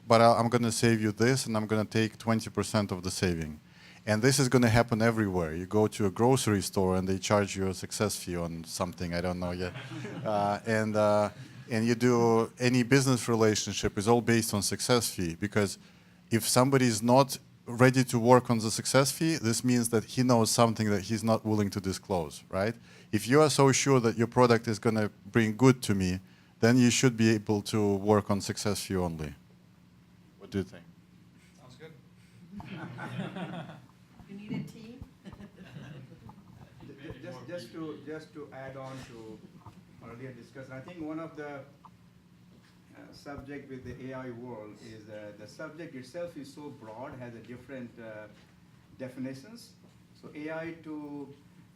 but I'm going to save you this, and I'm going to take 20% of the saving. And this is going to happen everywhere. You go to a grocery store and they charge you a success fee on something, I don't know yet. And you do any business relationship is all based on success fee, because if somebody is not ready to work on the success fee, this means that he knows something that he's not willing to disclose, right? If you are so sure that your product is going to bring good to me, then you should be able to work on success fee only. What do you think? Sounds good. You need a team? Just to add on to earlier discussion, I think one of the subject with the AI world is the subject itself is so broad, has a different definitions. So AI to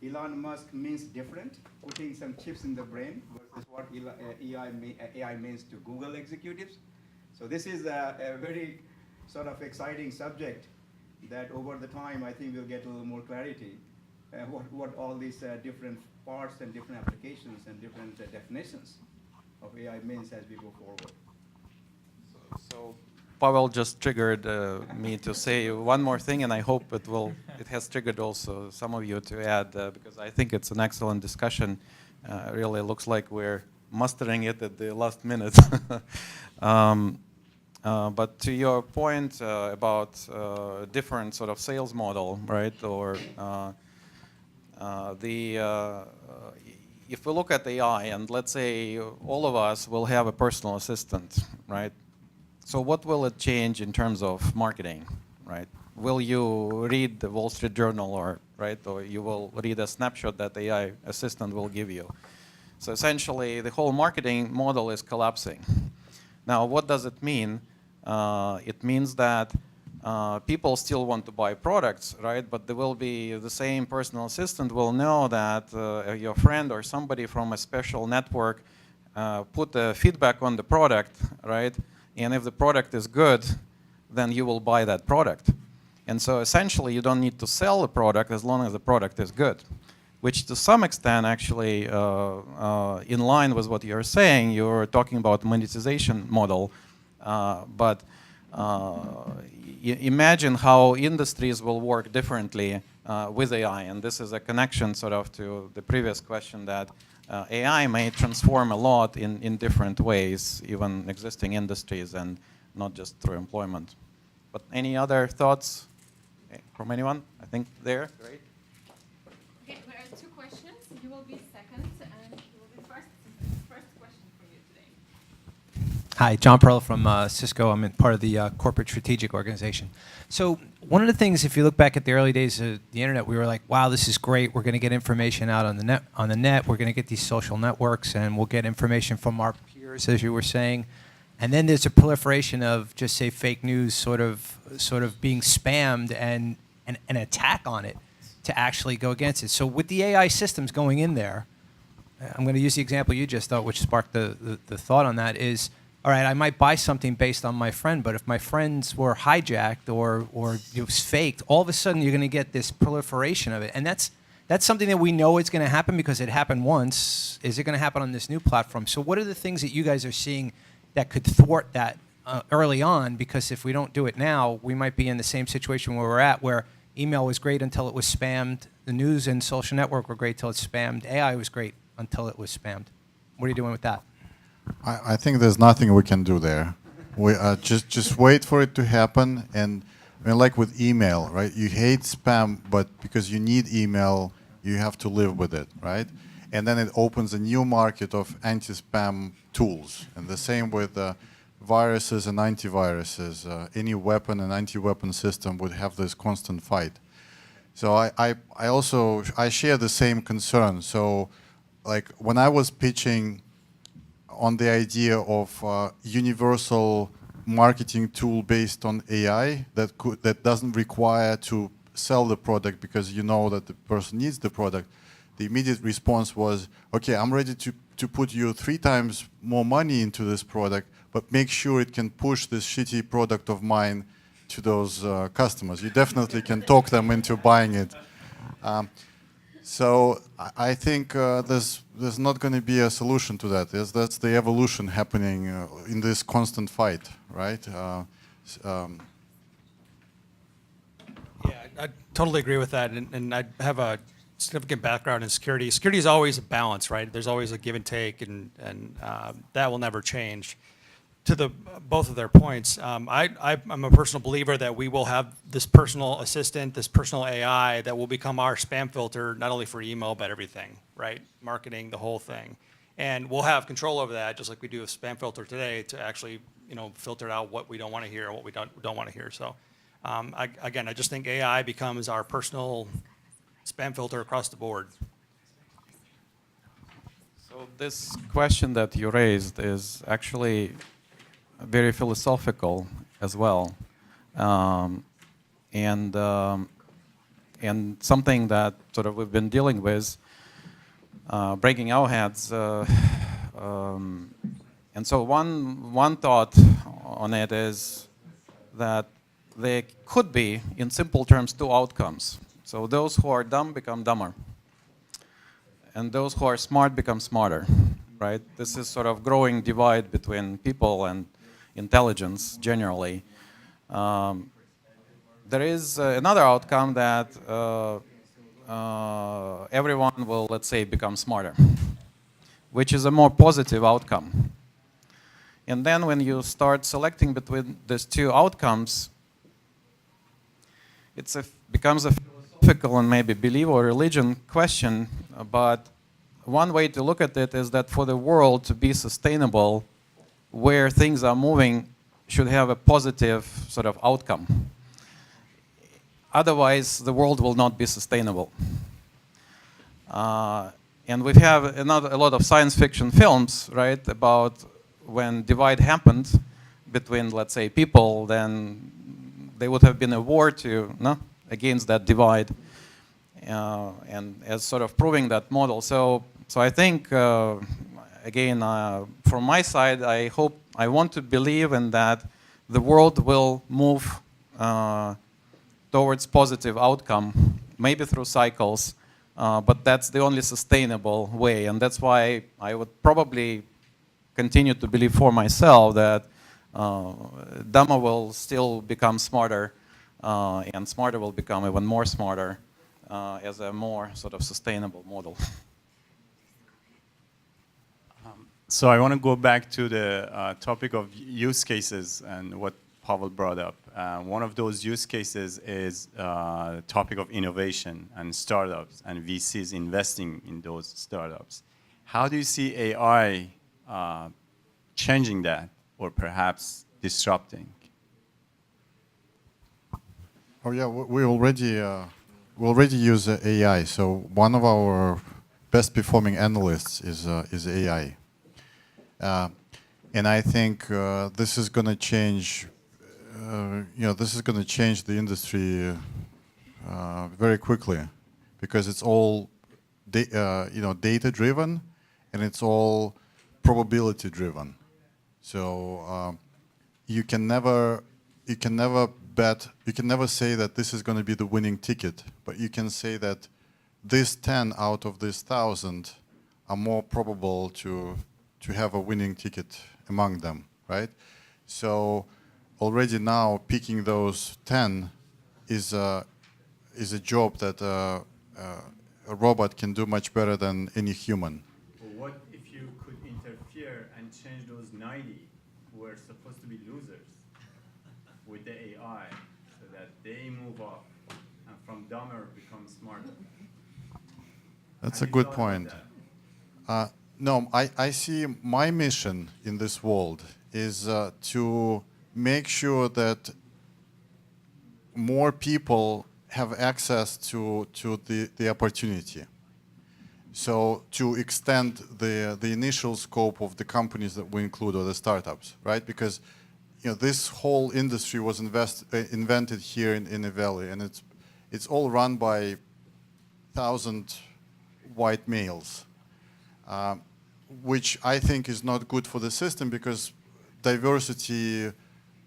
Elon Musk means different, putting some chips in the brain versus what AI means to Google executives. So this is a very sort of exciting subject that over the time I think we'll get a little more clarity what all these different parts and different applications and different definitions of AI means as we go forward. So Pavel just triggered me to say one more thing, and I hope it has triggered also some of you to add, because I think it's an excellent discussion. Really looks like we're mastering it at the last minute. But to your point about different sort of sales model, right? Or if we look at AI, and let's say all of us will have a personal assistant, right? So what will it change in terms of marketing, right? Will you read the Wall Street Journal, or you will read a snapshot that AI assistant will give you? So essentially, the whole marketing model is collapsing. Now, what does it mean? It means that people still want to buy products, right? But there will be the same personal assistant will know that your friend or somebody from a special network put a feedback on the product, right? And if the product is good, then you will buy that product. And so essentially, you don't need to sell the product as long as the product is good, which to some extent actually in line with what you're saying. You're talking about monetization model, but imagine how industries will work differently with AI. And this is a connection sort of to the previous question that AI may transform a lot in different ways, even existing industries, and not just through employment. But any other thoughts from anyone? I think there, great. Okay, there are two questions. You will be second, and you will be first. First question from you today. Hi, John Perla from Cisco. I'm part of the Corporate Strategic Organization. So one of the things, if you look back at the early days of the internet, we were like, wow, this is great. We're going to get information out on the net. We're going to get these social networks, and we'll get information from our peers, as you were saying. And then there's a proliferation of just say fake news sort of being spammed and an attack on it to actually go against it. So with the AI systems going in there, I'm going to use the example you just thought, which sparked the thought on that is, all right, I might buy something based on my friend, but if my friends were hijacked or it was faked, all of a sudden you're going to get this proliferation of it. And that's something that we know is going to happen because it happened once. Is it going to happen on this new platform? So what are the things that you guys are seeing that could thwart that early on? Because if we don't do it now, we might be in the same situation where we're at, where email was great until it was spammed. The news and social network were great until it's spammed. AI was great until it was spammed. What are you doing with that? I think there's nothing we can do there. We just wait for it to happen. And I mean, like with email, right? You hate spam, but because you need email, you have to live with it, right? And then it opens a new market of anti-spam tools. And the same with viruses and antiviruses. Any weapon and anti-weapon system would have this constant fight. So I share the same concern. So like when I was pitching on the idea of universal marketing tool based on AI that doesn't require to sell the product because you know that the person needs the product, the immediate response was, okay, I'm ready to put you 3 times more money into this product, but make sure it can push this shitty product of mine to those customers. You definitely can talk them into buying it. So I think there's not going to be a solution to that. That's the evolution happening in this constant fight, right? Yeah, I totally agree with that, and I have a significant background in security. Security is always a balance, right? There's always a give and take, and that will never change. To both of their points, I'm a personal believer that we will have this personal assistant, this personal AI that will become our spam filter, not only for email, but everything, right? Marketing, the whole thing. And we'll have control over that, just like we do with spam filter today, to actually filter out what we don't want to hear and what we don't want to hear. So again, I just think AI becomes our personal spam filter across the board. So this question that you raised is actually very philosophical as well, and something that sort of we've been dealing with, breaking our heads. And so one thought on it is that there could be, in simple terms, 2 outcomes. So those who are dumb become dumber, and those who are smart become smarter, right? This is sort of growing divide between people and intelligence generally. There is another outcome that everyone will, let's say, become smarter, which is a more positive outcome. And then when you start selecting between these 2 outcomes, it becomes a philosophical and maybe belief or religion question. But one way to look at it is that for the world to be sustainable, where things are moving should have a positive sort of outcome. Otherwise, the world will not be sustainable. And we have a lot of science fiction films, right, about when divide happened between, let's say, people, then there would have been a war against that divide, and as sort of proving that model. So I think, again, from my side, I want to believe in that the world will move towards positive outcome, maybe through cycles, but that's the only sustainable way. And that's why I would probably continue to believe for myself that dumber will still become smarter, and smarter will become even more smarter as a more sort of sustainable model. So I want to go back to the topic of use cases and what Pavel brought up. One of those use cases is the topic of innovation and startups and VCs investing in those startups. How do you see AI changing that or perhaps disrupting? Oh yeah, we already use AI. So one of our best performing analysts is AI, and I think this is going to change. This is going to change the industry very quickly, because it's all data driven, and it's all probability driven. So you can never bet, you can never say that this is going to be the winning ticket, but you can say that these 10 out of these 1,000 are more probable to have a winning ticket among them, right? So already now picking those 10 is a job that a robot can do much better than any human. Well, what if you could interfere and change those 90 who are supposed to be losers with the AI so that they move up and from dumber become smarter? That's a good point. No, I see my mission in this world is to make sure that more people have access to the opportunity. So to extend the initial scope of the companies that we include, or the startups, right? Because this whole industry was invented here in the valley, and it's all run by 1,000 white males, which I think is not good for the system, because diversity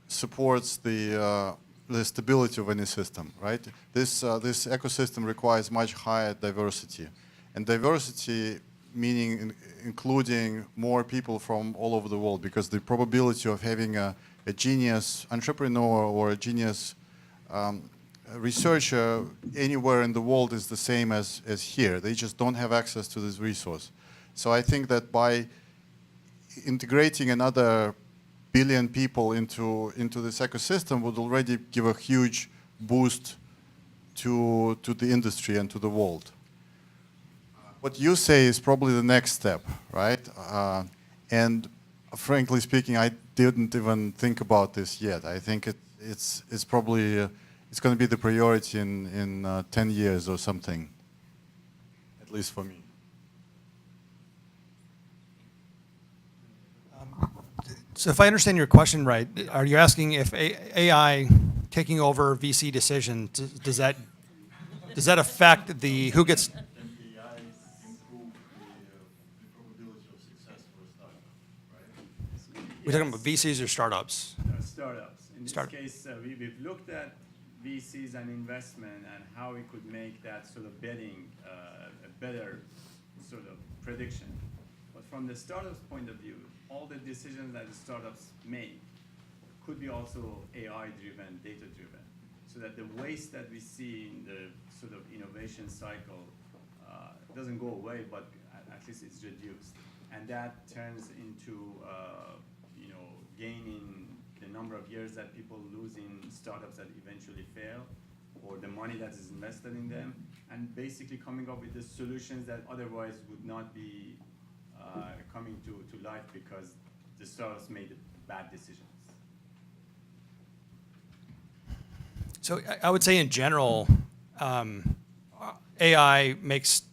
supports the stability of any system, right? This ecosystem requires much higher diversity, and diversity meaning including more people from all over the world, because the probability of having a genius entrepreneur or a genius researcher anywhere in the world is the same as here. They just don't have access to this resource. So I think that by integrating another billion people into this ecosystem would already give a huge boost to the industry and to the world. What you say is probably the next step, right? And frankly speaking, I didn't even think about this yet. I think it's probably it's going to be the priority in 10 years or something, at least for me. So if I understand your question right, are you asking if AI taking over VC decisions, does that affect who gets? We're talking about VCs or startups? Startups. In this case, we've looked at VCs and investment and how we could make that sort of betting a better sort of prediction. But from the startup's point of view, all the decisions that the startups make could be also AI-driven, data-driven, so that the waste that we see in the sort of innovation cycle doesn't go away, but at least it's reduced. And that turns into gaining the number of years that people lose in startups that eventually fail, or the money that is invested in them, and basically coming up with the solutions that otherwise would not be coming to life because the startups made bad decisions. So I would say in general, AI makes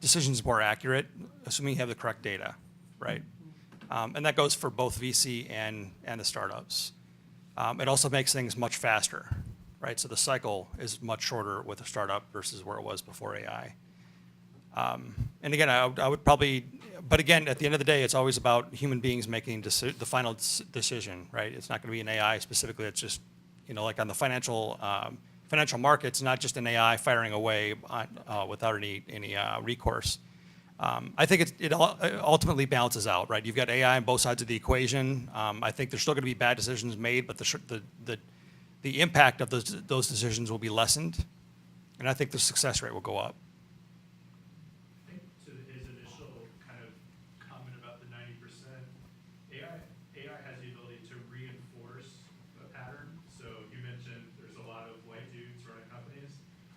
decisions more accurate, assuming you have the correct data, right? And that goes for both VC and the startups. It also makes things much faster, right? So the cycle is much shorter with a startup versus where it was before AI. And again, I would probably, but again, at the end of the day, it's always about human beings making the final decision, right? It's not going to be an AI specifically. It's just, like on the financial markets, not just an AI firing away without any recourse. I think it ultimately balances out, right? You've got AI on both sides of the equation. I think there's still going to be bad decisions made, but the impact of those decisions will be lessened, and I think the success rate will go up. I think to his initial kind of comment about the 90%, AI has the ability to reinforce a pattern. So you mentioned there's a lot of white dudes running companies.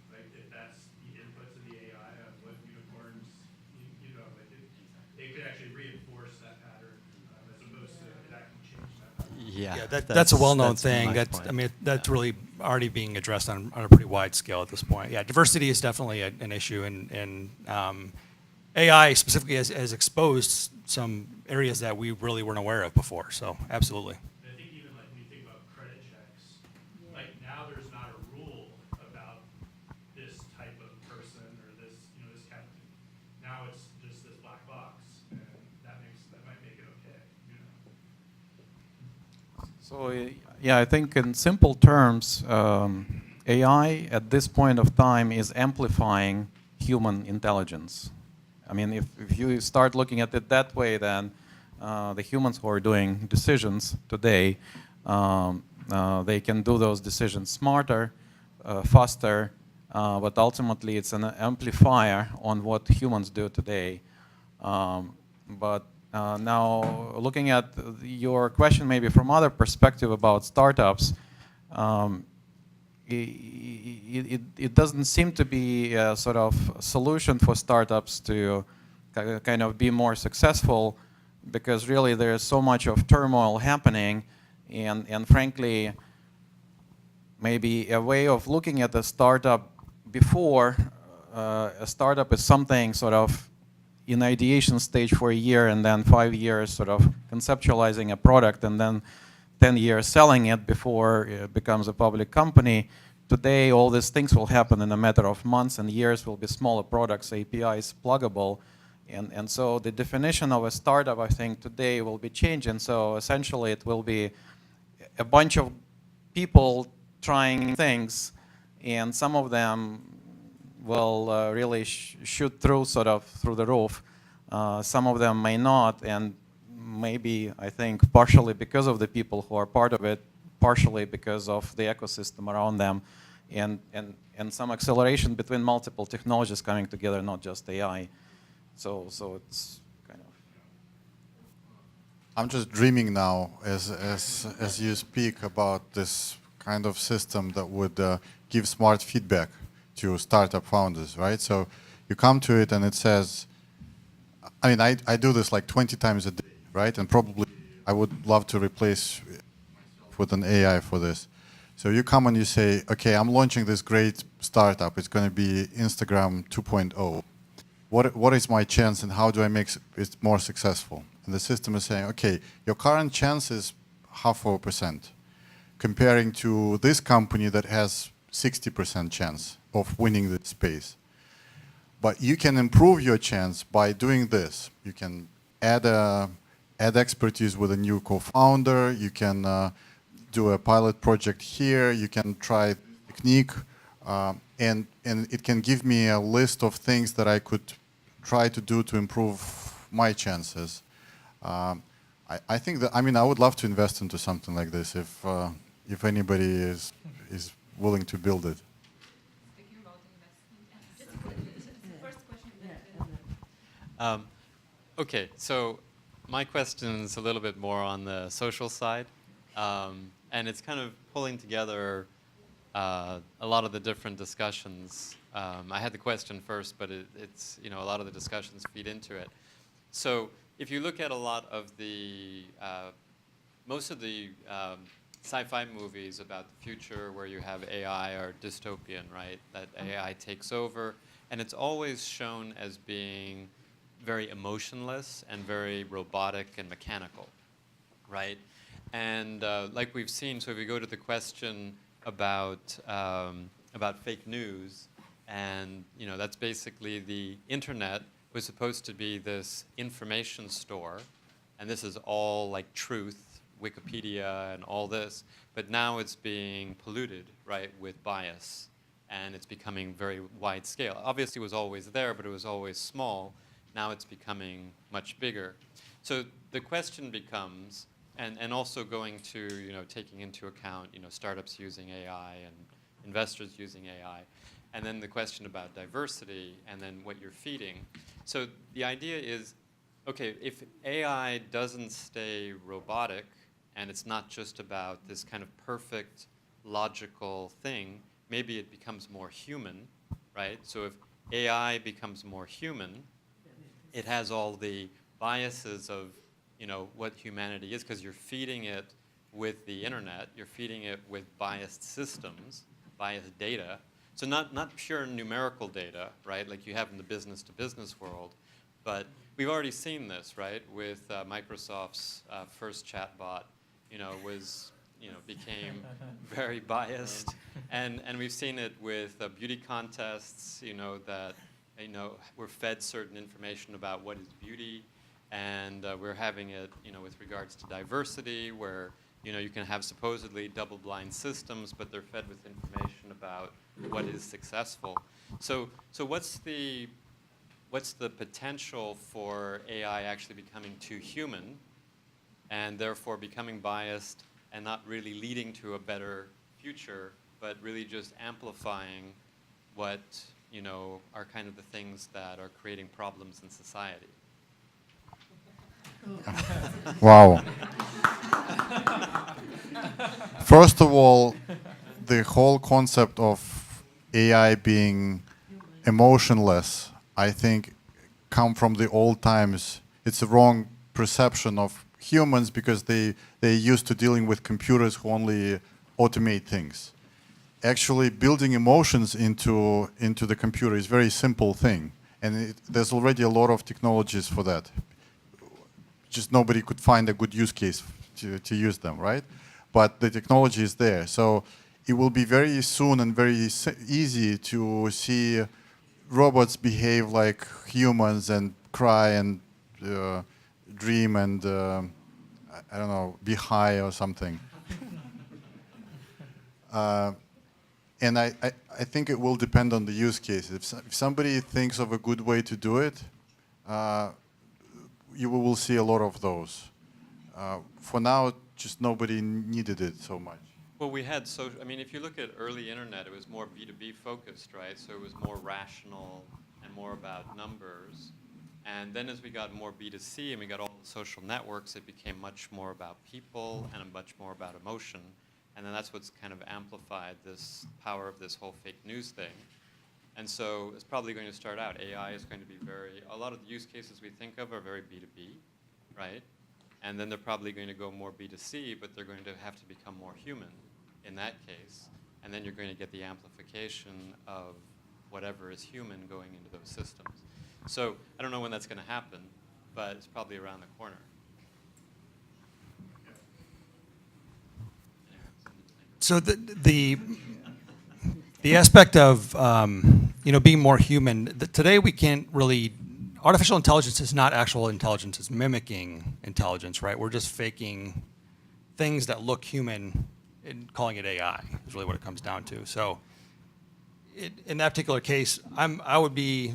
Like if that's the input to the AI on what unicorns, it could actually reinforce that pattern as opposed to it actually change that pattern. Yeah, that's a well-known thing. That's really already being addressed on a pretty wide scale at this point. Yeah, diversity is definitely an issue, and AI specifically has exposed some areas that we really weren't aware of before. So absolutely. I think even like when you think about credit checks, like now there's not a rule about this type of person or this captain. Now it's just this black box, and that might make it okay. So yeah, I think in simple terms, AI at this point of time is amplifying human intelligence. I mean, if you start looking at it that way, then the humans who are doing decisions today, they can do those decisions smarter, faster, but ultimately it's an amplifier on what humans do today. But now, looking at your question maybe from other perspective about startups, it doesn't seem to be a sort of solution for startups to kind of be more successful, because really there's so much of turmoil happening, and frankly, maybe a way of looking at a startup before, a startup is something sort of in ideation stage for a year, and then 5 years sort of conceptualizing a product, and then 10 years selling it before it becomes a public company. Today, all these things will happen in a matter of months, and years will be smaller products, APIs, pluggable. And so the definition of a startup, I think, today will be changing. So essentially, it will be a bunch of people trying things, and some of them will really shoot through the roof. Some of them may not, and maybe, I think, partially because of the people who are part of it, partially because of the ecosystem around them, and some acceleration between multiple technologies coming together, not just AI. So it's kind of... I'm just dreaming now as you speak about this kind of system that would give smart feedback to startup founders, right? So you come to it and it says, I mean, I do this like 20 times a day, right? And probably I would love to replace with an AI for this. So you come and you say, okay, I'm launching this great startup. It's going to be Instagram 2.0. What is my chance, and how do I make it more successful? And the system is saying, okay, your current chance is 0.5%, comparing to this company that has 60% chance of winning the space. But you can improve your chance by doing this. You can add expertise with a new co-founder. You can do a pilot project here. You can try technique, and it can give me a list of things that I could try to do to improve my chances. I think that, I mean, I would love to invest into something like this if anybody is willing to build it. Okay, so my question is a little bit more on the social side, and it's kind of pulling together a lot of the different discussions. I had the question first, but it's a lot of the discussions feed into it. So if you look at a lot of the most of the sci-fi movies about the future where you have AI are dystopian, right? That AI takes over, and it's always shown as being very emotionless and very robotic and mechanical, right? And like we've seen, so if we go to the question about fake news, and that's basically the internet was supposed to be this information store, and this is all like truth, Wikipedia and all this, but now it's being polluted, right, with bias, and it's becoming very wide scale. Obviously it was always there, but it was always small. Now it's becoming much bigger. So the question becomes, and also going to, taking into account, startups using AI and investors using AI, and then the question about diversity, and then what you're feeding. So the idea is, okay, if AI doesn't stay robotic, and it's not just about this kind of perfect, logical thing, maybe it becomes more human, right? So if AI becomes more human, it has all the biases of what humanity is, because you're feeding it with the internet, you're feeding it with biased systems, biased data. So not pure numerical data, right, like you have in the business-to-business world, but we've already seen this, right, with Microsoft's first chatbot, became very biased, and we've seen it with beauty contests, that we're fed certain information about what is beauty, and we're having it, with regards to diversity, where you can have supposedly double-blind systems, but they're fed with information about what is successful. So what's the potential for AI actually becoming too human, and therefore becoming biased and not really leading to a better future, but really just amplifying what are kind of the things that are creating problems in society? Wow. First of all, the whole concept of AI being emotionless, I think, come from the old times. It's a wrong perception of humans because they're used to dealing with computers who only automate things. Actually, building emotions into the computer is a very simple thing, and there's already a lot of technologies for that. Just nobody could find a good use case to use them, right? But the technology is there. So it will be very soon and very easy to see robots behave like humans and cry and dream and, I don't know, be high or something. And I think it will depend on the use case. If somebody thinks of a good way to do it, you will see a lot of those. For now, just nobody needed it so much. Well, we had if you look at early internet, it was more B2B focused, right? So it was more rational and more about numbers. And then as we got more B2C and we got all the social networks, it became much more about people and much more about emotion. And then that's what's kind of amplified this power of this whole fake news thing. And so it's probably going to start out. AI is going to be a lot of the use cases we think of are very B2B, right? And then they're probably going to go more B2C, but they're going to have to become more human in that case. And then you're going to get the amplification of whatever is human going into those systems. So I don't know when that's going to happen, but it's probably around the corner. So the aspect of being more human, today we can't really, artificial intelligence is not actual intelligence, it's mimicking intelligence, right? We're just faking things that look human and calling it AI is really what it comes down to. So in that particular case, I would be,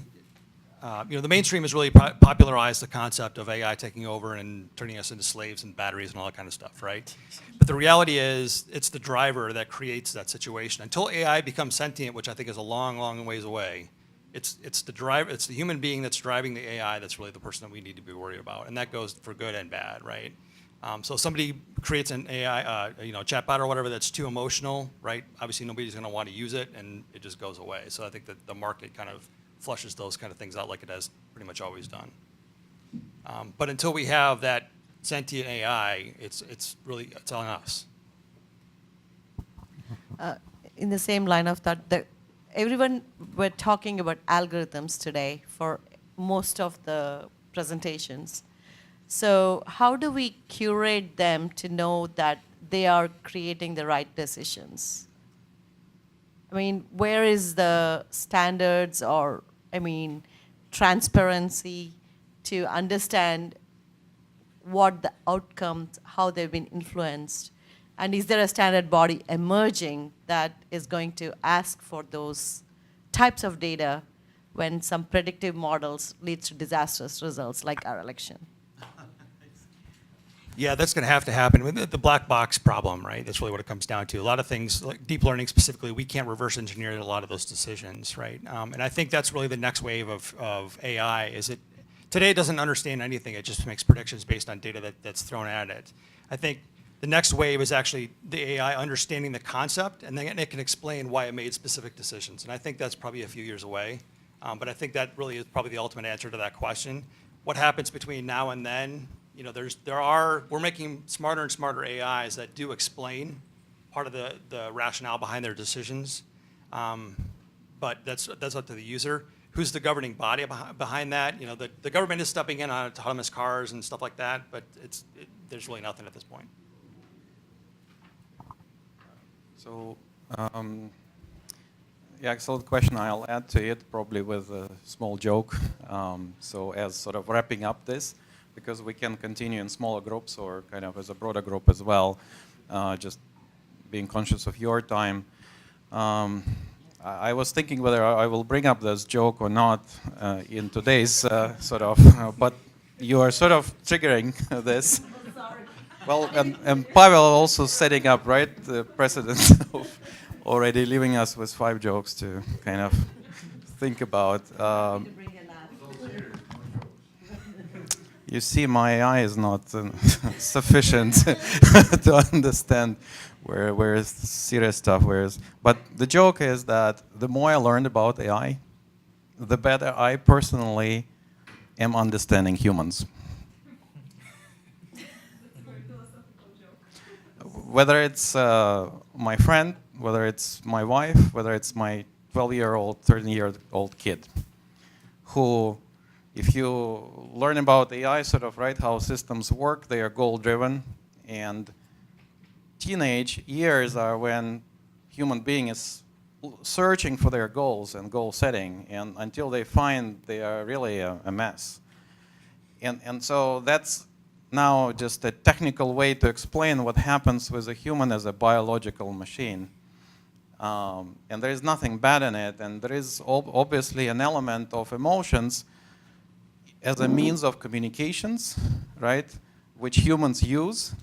the mainstream has really popularized the concept of AI taking over and turning us into slaves and batteries and all that kind of stuff, right? But the reality is, it's the driver that creates that situation. Until AI becomes sentient, which I think is a long, long ways away, it's the driver, it's the human being that's driving the AI that's really the person that we need to be worried about, and that goes for good and bad, right? So somebody creates an AI, chatbot or whatever that's too emotional, right? Obviously, nobody's going to want to use it, and it just goes away. So I think that the market kind of flushes those kind of things out like it has pretty much always done. But until we have that sentient AI, it's on us. In the same line of thought, everyone were talking about algorithms today for most of the presentations. So how do we curate them to know that they are creating the right decisions? I mean, where is the standards or, I mean, transparency to understand what the outcomes, how they've been influenced? And is there a standard body emerging that is going to ask for those types of data when some predictive models leads to disastrous results like our election? Yeah, that's going to have to happen. I mean, the black box problem, right? That's really what it comes down to. A lot of things, like deep learning specifically, we can't reverse engineer a lot of those decisions, right? And I think that's really the next wave of AI. Today it doesn't understand anything. It just makes predictions based on data that's thrown at it. I think the next wave is actually the AI understanding the concept, and then it can explain why it made specific decisions. And I think that's probably a few years away. But I think that really is probably the ultimate answer to that question. What happens between now and then? You know, we're making smarter and smarter AIs that do explain part of the rationale behind their decisions. But that's up to the user. Who's the governing body behind that? You know, the government is stepping in on autonomous cars and stuff like that, but there's really nothing at this point. So, yeah, excellent question. I'll add to it probably with a small joke. So as sort of wrapping up this, because we can continue in smaller groups or kind of as a broader group as well, just being conscious of your time. I was thinking whether I will bring up this joke or not in today's sort of, but you are sort of triggering this. Well, and Pavel also setting up, right, the precedent of already leaving us with 5 jokes to kind of think about. You see, my eye is not sufficient to understand where is serious stuff, but the joke is that the more I learned about AI, the better I personally am understanding humans. Whether it's my friend, whether it's my wife, whether it's my 12-year-old, 13-year-old kid, who, if you learn about AI, sort of, right, how systems work, they are goal-driven, and teenage years are when human being is searching for their goals and goal setting, and until they find they are really a mess. And so that's now just a technical way to explain what happens with a human as a biological machine. And there is nothing bad in it, and there is obviously an element of emotions as a means of communications, right, which humans use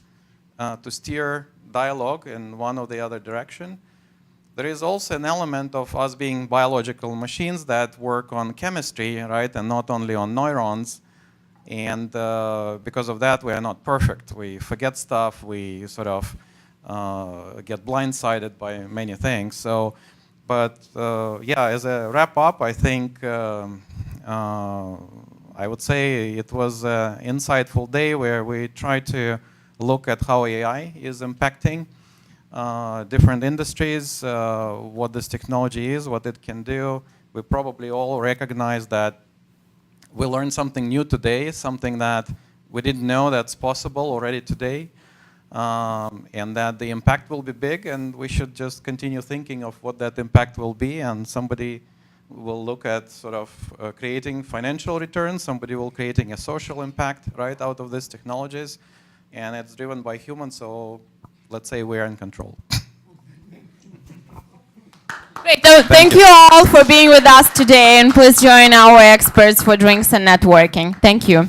to steer dialogue in one or the other direction. There is also an element of us being biological machines that work on chemistry, right, and not only on neurons. And because of that, we are not perfect. We forget stuff. We sort of get blindsided by many things. So, but yeah, as a wrap up, I think I would say it was an insightful day where we tried to look at how AI is impacting different industries, what this technology is, what it can do. We probably all recognize that we learned something new today, something that we didn't know that's possible already today, and that the impact will be big, and we should just continue thinking of what that impact will be, and somebody will look at sort of creating financial returns, somebody will creating a social impact right out of these technologies, and it's driven by humans, so let's say we're in control. Great. So thank you all for being with us today, and please join our experts for drinks and networking. Thank you.